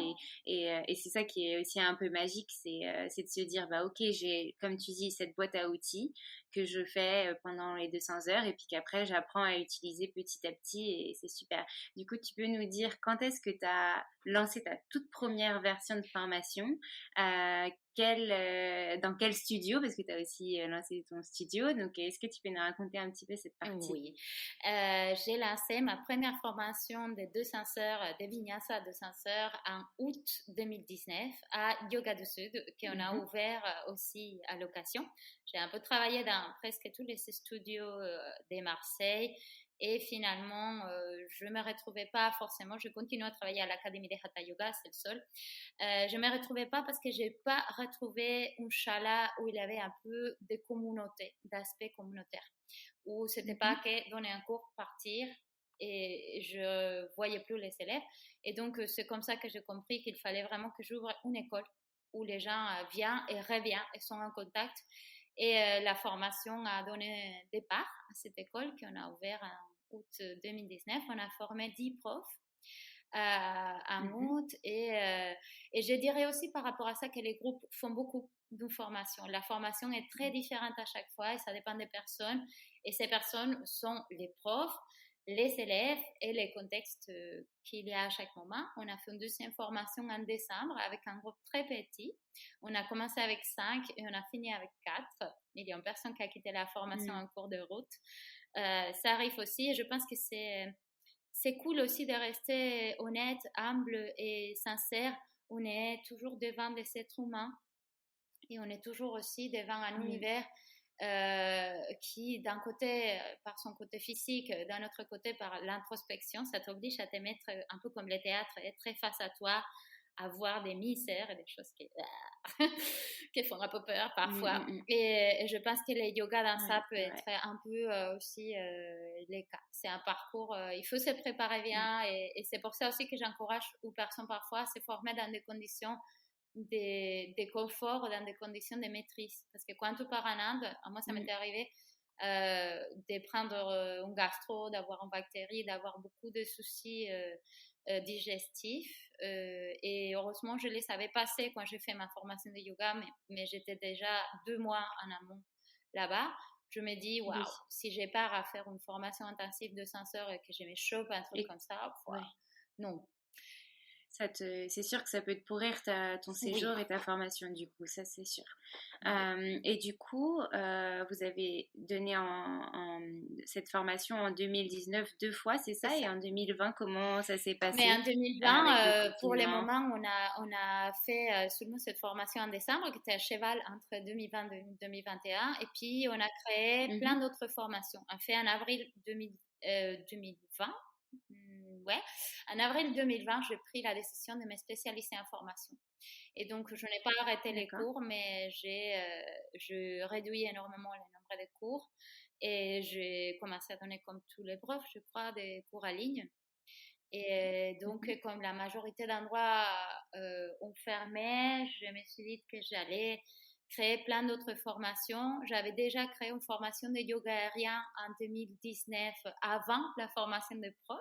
et c'est ça qui est aussi un peu magique, c'est de se dire bah ok, j'ai comme tu dis cette boîte à outils que je fais pendant les 200 heures et puis qu'après j'apprends à utiliser petit à petit et c'est super. Du coup, tu peux nous dire quand est-ce que tu as lancé ta toute première version de formation, dans quel studio, parce que tu as aussi lancé ton studio, donc est-ce que tu peux nous raconter un petit peu cette partie? Oui, j'ai lancé ma première formation de 200 heures de Vinyasa 200 heures en août 2019 à Yoga du Sud, qu'on a ouvert aussi à location. J'ai un peu travaillé dans presque tous les studios de Marseille. Et finalement, je ne me retrouvais pas forcément, je continue à travailler à l'Académie de Hatha Yoga, c'est le seul. Je ne me retrouvais pas parce que je n'ai pas retrouvé une chala où il y avait un peu de communauté, d'aspect communautaire, où ce n'était pas que donner un cours, partir, et je ne voyais plus les élèves. Et donc, c'est comme ça que j'ai compris qu'il fallait vraiment que j'ouvre une école où les gens viennent et reviennent et sont en contact. Et la formation a donné départ à cette école qu'on a ouverte en août 2019. On a formé 10 profs en août. Et je dirais aussi par rapport à ça que les groupes font beaucoup de formation. La formation est très différente à chaque fois et ça dépend des personnes. Et ces personnes sont les profs, les élèves et les contextes qu'il y a à chaque moment. On a fait une deuxième formation en décembre avec un groupe très petit. On a commencé avec 5 et on a fini avec 4. Il y a une personne qui a quitté la formation en cours de route. Ça arrive aussi et je pense que c'est cool aussi de rester honnête, humble et sincère. On est toujours devant des êtres humains et on est toujours aussi devant un univers qui, d'un côté, par son côté physique, d'un autre côté, par l'introspection, ça t'oblige à te mettre un peu comme le théâtre, être très face à toi, à voir des misères et des choses qui font un peu peur parfois. Et je pense que le yoga dans ça peut être un peu aussi le cas. C'est un parcours, il faut se préparer bien et c'est pour ça aussi que j'encourage aux personnes parfois à se former dans des conditions de confort, dans des conditions de maîtrise. Parce que quand tu pars en Inde, moi ça m'était arrivé, de prendre un gastro, d'avoir une bactérie, d'avoir beaucoup de soucis digestifs. Et heureusement, je les savais passer quand j'ai fait ma formation de yoga, mais j'étais déjà 2 mois en amont là-bas. Je me dis, Oui. waouh, si j'ai pars à faire une formation intensive de 5 heures et que je me chope un truc Et, comme ça, ouais. non. C'est sûr que ça peut te pourrir ton Oui, séjour et ta formation, du coup, ça c'est sûr. oui. Et du coup, vous avez donné cette formation en 2019 2 fois, c'est C'est ça? Et ça. en 2020, comment ça s'est Mais en passé 2020, avec le pour le confinement? moment, on a fait seulement cette formation en décembre qui était à cheval entre 2020 et 2021. Et puis, on a créé plein Mhm, d'autres formations. On a fait en avril 2020. Ouais. En avril 2020, j'ai pris la décision de me spécialiser en formation. Et donc, je n'ai pas arrêté les d'accord. cours, mais je réduis énormément le nombre de cours. Et j'ai commencé à donner, comme tous les profs, je crois, des cours en ligne. Et donc, Mhm. comme la majorité d'endroits ont fermé, je me suis dit que j'allais créer plein d'autres formations. J'avais déjà créé une formation de yoga aérien en 2019 avant la formation de prof.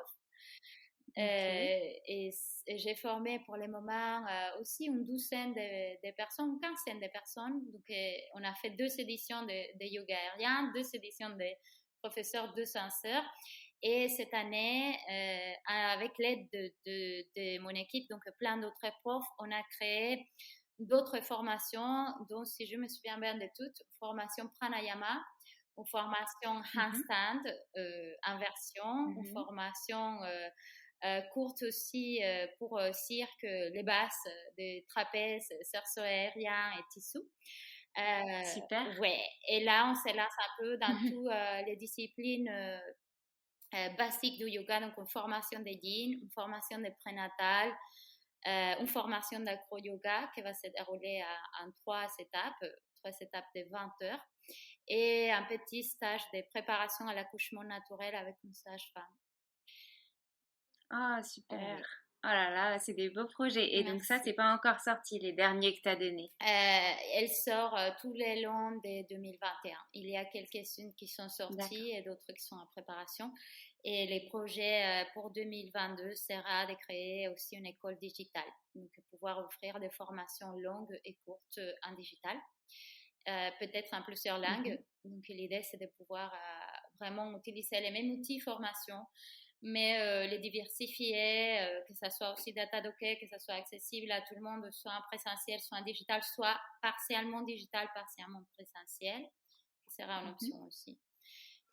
Ok. Et j'ai formé pour le moment aussi une douzaine de personnes, une quinzaine de personnes. Donc, on a fait 2 éditions de yoga aérien, 2 éditions de professeurs de censeurs. Et cette année, avec l'aide de mon équipe, donc plein d'autres profs, on a créé d'autres formations, dont, si je me souviens bien de toutes, formation pranayama, une formation Mhm, handstand inversion, une mhm. formation courte aussi pour cirque, les basses, des trapèzes, cerceau aérien et tissu. Super. Ouais, et là, on se lance un peu dans toutes les disciplines basiques du yoga, donc une formation de yin, une formation de prénatal, une formation d'acro-yoga qui va se dérouler en 3 étapes de 20 heures, et un petit stage de préparation à l'accouchement naturel avec une sage-femme. Ah, super. Oui, Oh là là, c'est des beaux projets. Et donc ça, c'est merci. pas encore sorti, les derniers que tu as donnés. Elle sort tout le long de 2021. Il y a quelques-unes qui sont D'accord. sorties et d'autres qui sont en préparation. Et les projets pour 2022 sera de créer aussi une école digitale, donc pouvoir offrir des formations longues et courtes en digital, peut-être en plusieurs langues. Mhm. Donc l'idée, c'est de pouvoir vraiment utiliser les mêmes outils formation, mais les diversifier, que ça soit aussi datadocké, que ça soit accessible à tout le monde, soit en présentiel, soit en digital, soit partiellement digital, partiellement présentiel, qui sera une Mhm. option aussi.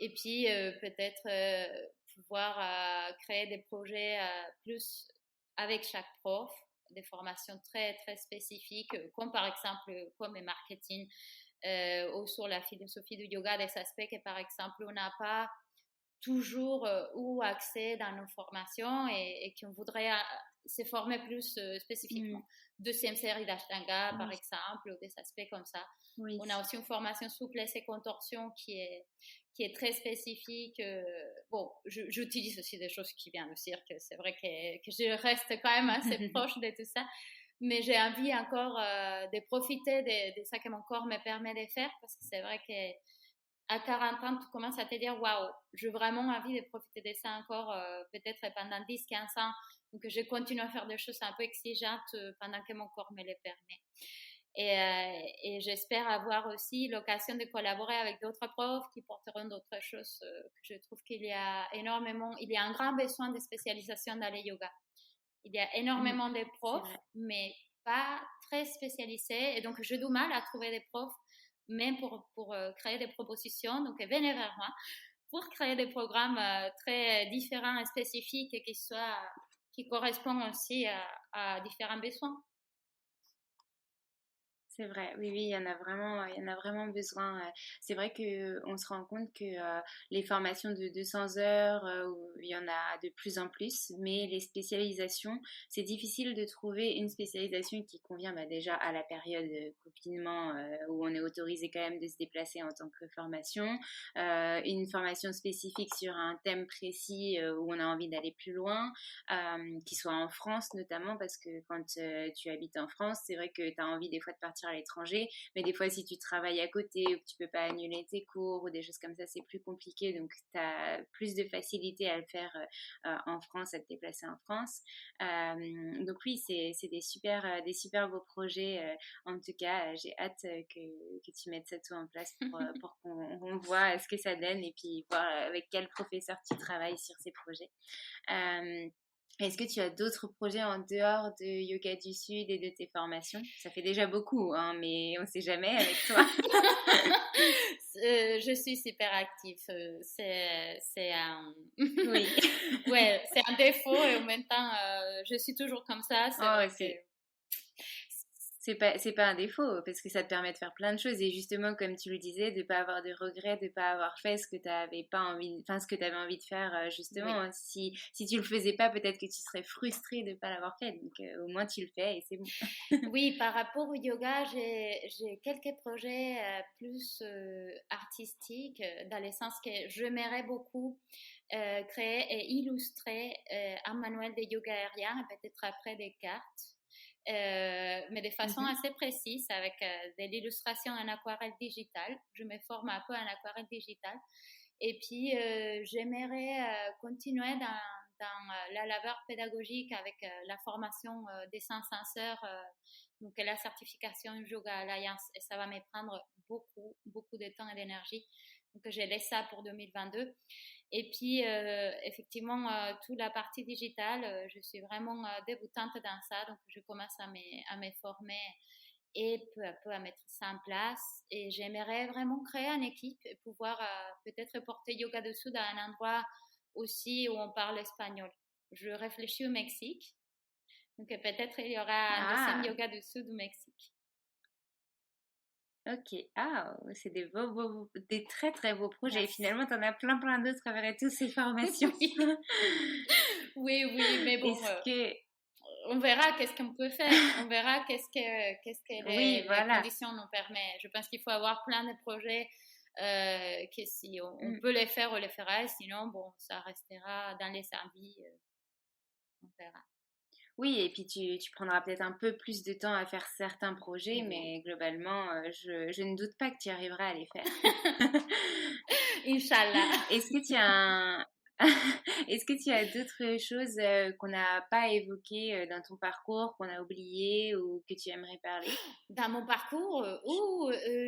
Et puis peut-être pouvoir créer des projets plus avec chaque prof, des formations très très spécifiques, comme par exemple comme le marketing ou sur la philosophie du yoga, des aspects que par exemple on n'a pas toujours ou accès dans nos formations, et qu'on voudrait se former plus Mm. spécifiquement. Deuxième série d'Ashtanga, par Oui, exemple, ou des aspects comme ça. oui. On a aussi une formation souplesse et contorsion qui est très spécifique. Bon, j'utilise aussi des choses qui viennent du cirque. C'est vrai que je reste quand même assez proche de tout ça. Mais j'ai envie encore de profiter de ça que mon corps me permet de faire, parce que c'est vrai que à 40 ans, tu commences à te dire, waouh, j'ai vraiment envie de profiter de ça encore, peut-être pendant 10-15 ans. Donc, je continue à faire des choses un peu exigeantes pendant que mon corps me les permet. Et j'espère avoir aussi l'occasion de collaborer avec d'autres profs qui porteront d'autres choses. Que je trouve qu'il y a énormément, il y a un grand besoin de spécialisation dans le yoga. Il y a Mm. énormément de C'est profs, vrai. mais pas très spécialisés. Et donc, j'ai du mal à trouver des profs, même pour créer des propositions. Donc, venez vers moi pour créer des programmes très différents et spécifiques, et qui correspondent aussi à différents besoins. C'est vrai, oui, oui, il y en a vraiment besoin. C'est vrai que on se rend compte que les formations de 200 heures, il y en a de plus en plus, mais les spécialisations, c'est difficile de trouver une spécialisation qui convient bah, déjà à la période de confinement où on est autorisé quand même de se déplacer en tant que formation, une formation spécifique sur un thème précis où on a envie d'aller plus loin, qui soit en France notamment, parce que quand tu habites en France, c'est vrai que tu as envie des fois de partir à l'étranger. Mais des fois, si tu travailles à côté ou que tu peux pas annuler tes cours ou des choses comme ça, c'est plus compliqué. Donc, tu as plus de facilité à le faire en France, à te déplacer en France. Donc oui, c'est des super beaux projets. En tout cas, j'ai hâte que tu mettes ça tout en place pour qu'on voit ce que ça donne et puis voir avec quel professeur tu travailles sur ces projets. Euh, Est-ce que tu as d'autres projets en dehors de Yoga du Sud et de tes formations? Ça fait déjà beaucoup, hein, mais on ne sait jamais avec toi. Je suis super active. C'est un... Oui. ouais, c'est un défaut et en même temps, je suis toujours comme ça. C'est Oh, vrai que c'est pas un défaut parce que ça te permet de faire plein de choses et justement comme tu le disais de pas avoir de regrets, de pas avoir fait ce que tu avais pas envie, enfin ce que tu avais envie de faire justement. oui. Hein. Si tu le faisais pas, peut-être que tu serais frustrée de pas l'avoir fait. Donc au moins tu le fais et c'est bon. Oui, par rapport au yoga, j'ai quelques projets plus artistiques, dans le sens que j'aimerais beaucoup créer et illustrer un manuel de yoga aérien et peut-être après des cartes, mais de façon Mhm. assez précise avec de l'illustration en aquarelle digitale. Je me forme un peu en aquarelle digitale. Et puis, j'aimerais continuer dans la labeur pédagogique avec la formation des 100 censeurs, donc la certification Yoga Alliance, et ça va me prendre beaucoup, beaucoup de temps et d'énergie. Donc, je laisse ça pour 2022. Et puis, effectivement, toute la partie digitale, je suis vraiment débutante dans ça, donc je commence à me former et peu à peu à mettre ça en place. Et j'aimerais vraiment créer une équipe et pouvoir peut-être porter Yoga du Sud à un endroit aussi où on parle espagnol. Je réfléchis au Mexique, donc peut-être il y aura un deuxième Ah, Yoga du Sud au Mexique. ok. Ah, c'est des très très beaux projets. Et Merci. finalement, tu en as plein d'autres avec toutes ces formations. Oui, oui, oui, mais bon, Est-ce que... on verra qu'est-ce qu'on peut faire. On verra qu'est-ce que Oui, les voilà. conditions nous permettent. Je pense qu'il faut avoir plein de projets que si on Mm. peut les faire, on les fera. Sinon, bon, ça restera dans les services. On verra. Oui, et puis tu prendras peut-être un peu plus de temps à faire certains projets, Oui. mais globalement, je ne doute pas que tu arriveras à les faire. Inch'Allah. Est-ce que tu as Est-ce que tu as d'autres choses qu'on n'a pas évoquées dans ton parcours, qu'on a oubliées ou que tu aimerais parler? Dans mon parcours,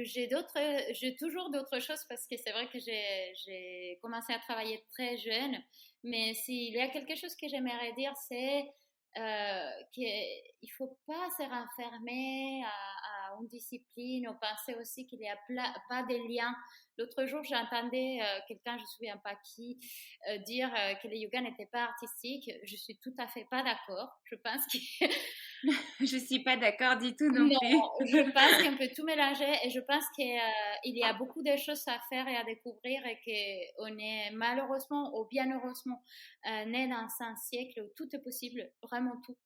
j'ai toujours d'autres choses parce que c'est vrai que j'ai commencé à travailler très jeune. Mais s'il y a quelque chose que j'aimerais dire, c'est qu'il ne faut pas se renfermer à une discipline ou penser aussi qu'il n'y a pas de lien. L'autre jour, j'entendais quelqu'un, je ne me souviens pas qui, dire que le yoga n'était pas artistique. Je suis tout à fait pas d'accord. Je pense que Je suis pas d'accord du tout non non, plus. je pense qu'on peut tout mélanger et je pense qu'il y a beaucoup de choses à faire et à découvrir et qu'on est malheureusement ou bien heureusement né dans un siècle où tout est possible, vraiment tout.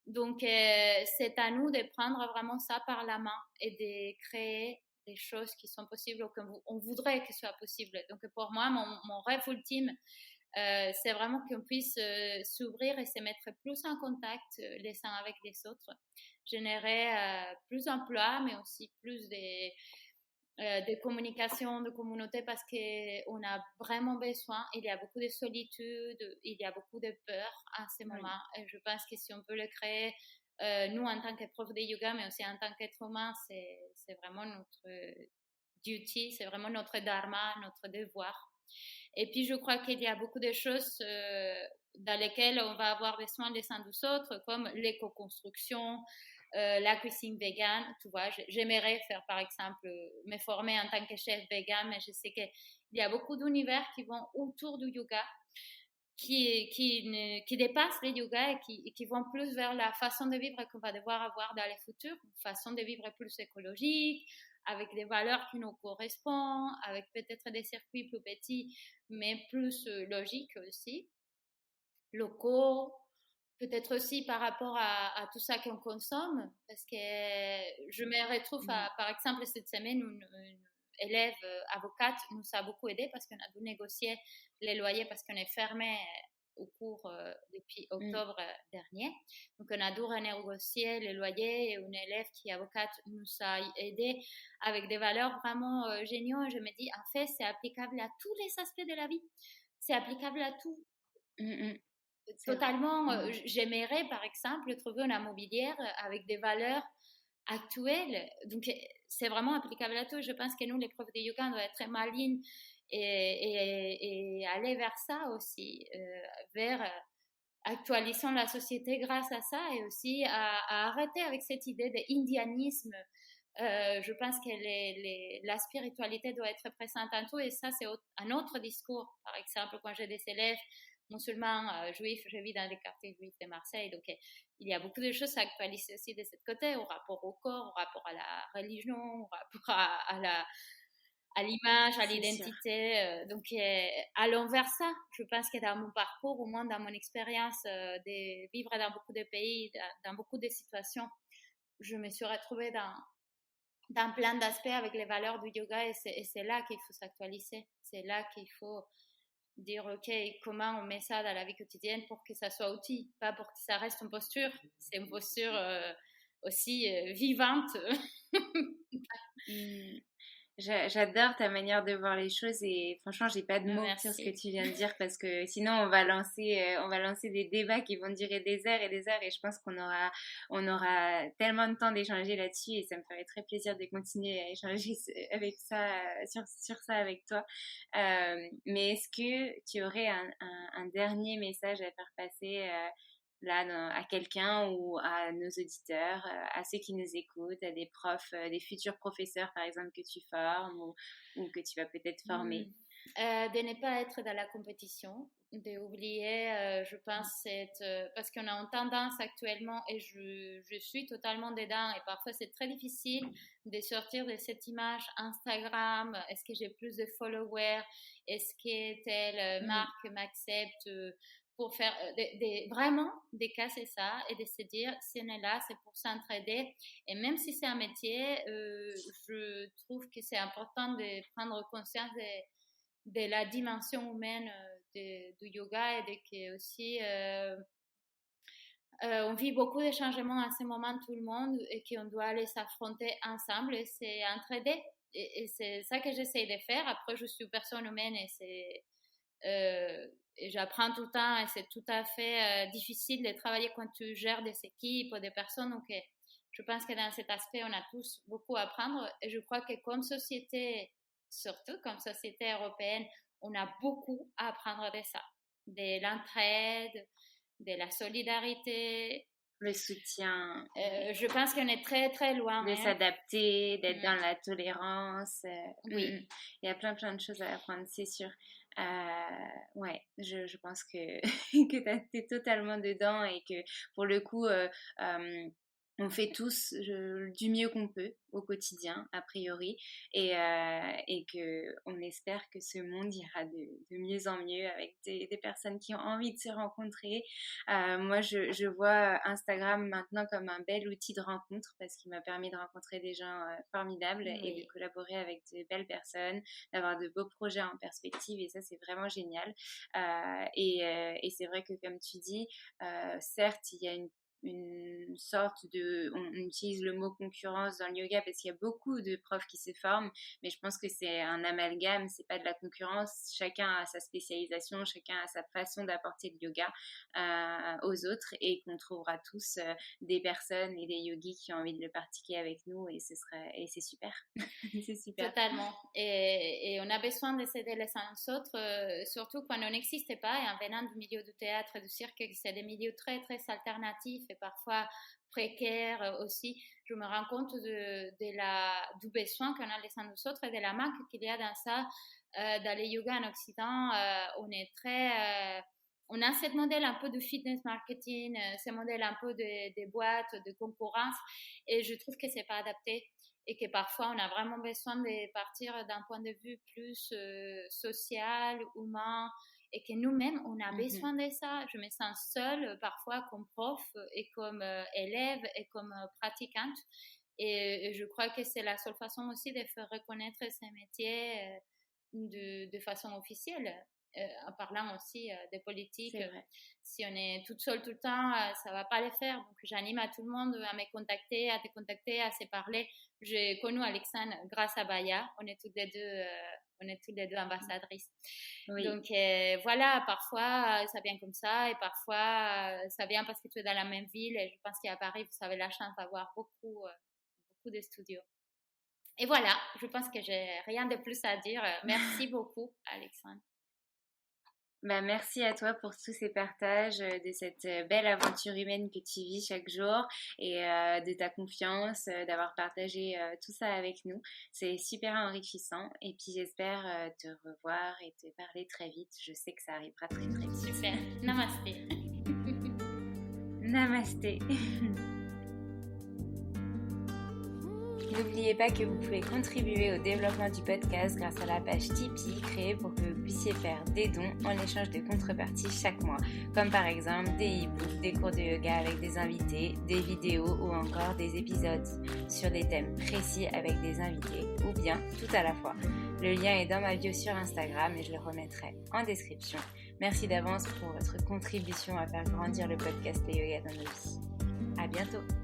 Donc, c'est à nous de prendre vraiment ça par la main et de créer des choses qui sont possibles ou qu'on voudrait que ce soit possible. Donc, pour moi, mon rêve ultime, c'est vraiment qu'on puisse s'ouvrir et se mettre plus en contact les uns avec les autres, générer plus d'emplois, mais aussi plus de communication, de communauté, parce qu'on a vraiment besoin. Il y a beaucoup de solitude, il y a beaucoup de peur à ce Oui. moment. Et je pense que si on peut le créer, nous en tant que prof de yoga, mais aussi en tant qu'être humain, c'est vraiment notre duty, c'est vraiment notre dharma, notre devoir. Et puis, je crois qu'il y a beaucoup de choses dans lesquelles on va avoir besoin les uns des autres, comme l'éco-construction, la cuisine végane. Tu vois, j'aimerais faire, par exemple, me former en tant que chef vegan, mais je sais qu'il y a beaucoup d'univers qui vont autour du yoga, qui dépassent le yoga et qui vont plus vers la façon de vivre qu'on va devoir avoir dans le futur, une façon de vivre plus écologique, avec des valeurs qui nous correspondent, avec peut-être des circuits plus petits, mais plus logiques aussi, locaux, peut-être aussi par rapport à tout ça qu'on consomme, parce que je me retrouve, Mhm. par exemple, cette semaine, une élève avocate nous a beaucoup aidé parce qu'on a dû négocier les loyers parce qu'on est fermé au cours depuis Mm. octobre dernier. Donc, on a dû renégocier le loyer et une élève qui est avocate nous a aidé avec des valeurs vraiment géniaux. Je me dis, en fait, c'est applicable à tous les aspects de la vie. C'est applicable à tout. Mm, mm. C'est vrai. Totalement, Mm. j'aimerais par exemple trouver une immobilière avec des valeurs actuelles. Donc, c'est vraiment applicable à tout. Je pense que nous, les profs de yoga, on doit être très malines et aller vers ça aussi, vers actualisant la société grâce à ça et aussi à arrêter avec cette idée d'indianisme. Je pense que la spiritualité doit être présente en tout et ça, c'est un autre discours. Par exemple, quand j'ai des élèves musulmans, juifs, je vis dans les quartiers juifs de Marseille, donc il y a beaucoup de choses à actualiser aussi de ce côté, au rapport au corps, au rapport à la religion, au rapport à l'image, à C'est sûr. l'identité. Donc, allons vers ça. Je pense que dans mon parcours, au moins dans mon expérience de vivre dans beaucoup de pays, dans beaucoup de situations, je me suis retrouvée dans plein d'aspects avec les valeurs du yoga et c'est là qu'il faut s'actualiser. C'est là qu'il faut dire, OK, comment on met ça dans la vie quotidienne pour que ça soit outil, pas pour que ça reste une posture. C'est une posture aussi vivante. Mm. J'adore ta manière de voir les choses et franchement, j'ai pas de mots sur ce que Merci. tu viens de dire parce que sinon on va lancer des débats qui vont durer des heures et je pense on aura tellement de temps d'échanger là-dessus et ça me ferait très plaisir de continuer à échanger avec ça, sur ça avec toi. Mais est-ce que tu aurais un dernier message à faire passer là à quelqu'un ou à nos auditeurs, à ceux qui nous écoutent, à des profs, des futurs professeurs par exemple que tu formes ou que tu vas peut-être former? De ne pas être dans la compétition, d'oublier, je pense, parce qu'on a une tendance actuellement, et je suis totalement dedans, et parfois c'est très difficile de sortir de cette image Instagram. Est-ce que j'ai plus de followers? Est-ce que telle Mm. marque m'accepte? Pour faire vraiment de casser ça et de se dire si on est là c'est pour s'entraider et même si c'est un métier je trouve que c'est important de prendre conscience de la dimension humaine du yoga et de que aussi on vit beaucoup de changements en ce moment tout le monde et qu'on doit les affronter ensemble et c'est entraider et c'est ça que j'essaie de faire. Après je suis une personne humaine et j'apprends tout le temps et c'est tout à fait difficile de travailler quand tu gères des équipes ou des personnes. Donc, je pense que dans cet aspect, on a tous beaucoup à apprendre et je crois que comme société, surtout comme société européenne, on a beaucoup à apprendre de ça, de l'entraide, de la solidarité. Le soutien, Je pense qu'on est très très loin. de Hein. s'adapter, d'être dans Mm. la tolérance. Oui, Il y a plein de choses à apprendre, c'est sûr. Ouais, je pense que, que tu es totalement dedans et que pour le coup, on fait tous du mieux qu'on peut au quotidien, a priori, et que on espère que ce monde ira de mieux en mieux avec des personnes qui ont envie de se rencontrer. Moi, je vois Instagram maintenant comme un bel outil de rencontre parce qu'il m'a permis de rencontrer des gens formidables et de oui. collaborer avec de belles personnes, d'avoir de beaux projets en perspective et ça, c'est vraiment génial. Et c'est vrai que comme tu dis, certes, il y a une sorte on utilise le mot concurrence dans le yoga parce qu'il y a beaucoup de profs qui se forment, mais je pense que c'est un amalgame, c'est pas de la concurrence, chacun a sa spécialisation, chacun a sa façon d'apporter le yoga aux autres et qu'on trouvera tous des personnes et des yogis qui ont envie de le pratiquer avec nous et c'est super. C'est super. Totalement. Et on a besoin de s'aider les uns les autres, surtout quand on n'existe pas. Et en venant du milieu du théâtre et du cirque, c'est des milieux très, très alternatifs et parfois précaires aussi. Je me rends compte du besoin qu'on a les uns les autres et de la manque qu'il y a dans ça. Dans les yoga en Occident, on est très... on a ce modèle un peu de fitness marketing, ce modèle un peu de boîte, de concurrence, et je trouve que c'est pas adapté et que parfois on a vraiment besoin de partir d'un point de vue plus social, humain, et que nous-mêmes on a Mm-hmm. besoin de ça. Je me sens seule parfois comme prof et comme élève et comme pratiquante. Et je crois que c'est la seule façon aussi de faire reconnaître ces métiers de façon officielle. en parlant aussi des politiques. C'est vrai. Si on est toute seule tout le temps, ça ne va pas le faire. Donc, j'anime à tout le monde à me contacter, à te contacter, à se parler. J'ai connu Alexandre grâce à Baya. On est toutes les deux ambassadrices. Oui. Donc, voilà, parfois, ça vient comme ça et parfois, ça vient parce que tu es dans la même ville. Et je pense qu'à Paris, vous avez la chance d'avoir beaucoup de studios. Et voilà, je pense que j'ai rien de plus à dire. Merci beaucoup, Alexandre. Merci à toi pour tous ces partages de cette belle aventure humaine que tu vis chaque jour et de ta confiance, d'avoir partagé tout ça avec nous. C'est super enrichissant et puis j'espère te revoir et te parler très vite. Je sais que ça arrivera très très vite. Super, namasté. Namasté. N'oubliez pas que vous pouvez contribuer au développement du podcast grâce à la page Tipeee créée pour que vous puissiez faire des dons en échange de contreparties chaque mois, comme par exemple des e-books, des cours de yoga avec des invités, des vidéos ou encore des épisodes sur des thèmes précis avec des invités ou bien tout à la fois. Le lien est dans ma bio sur Instagram et je le remettrai en description. Merci d'avance pour votre contribution à faire grandir le podcast Le Yoga dans nos vies. À bientôt!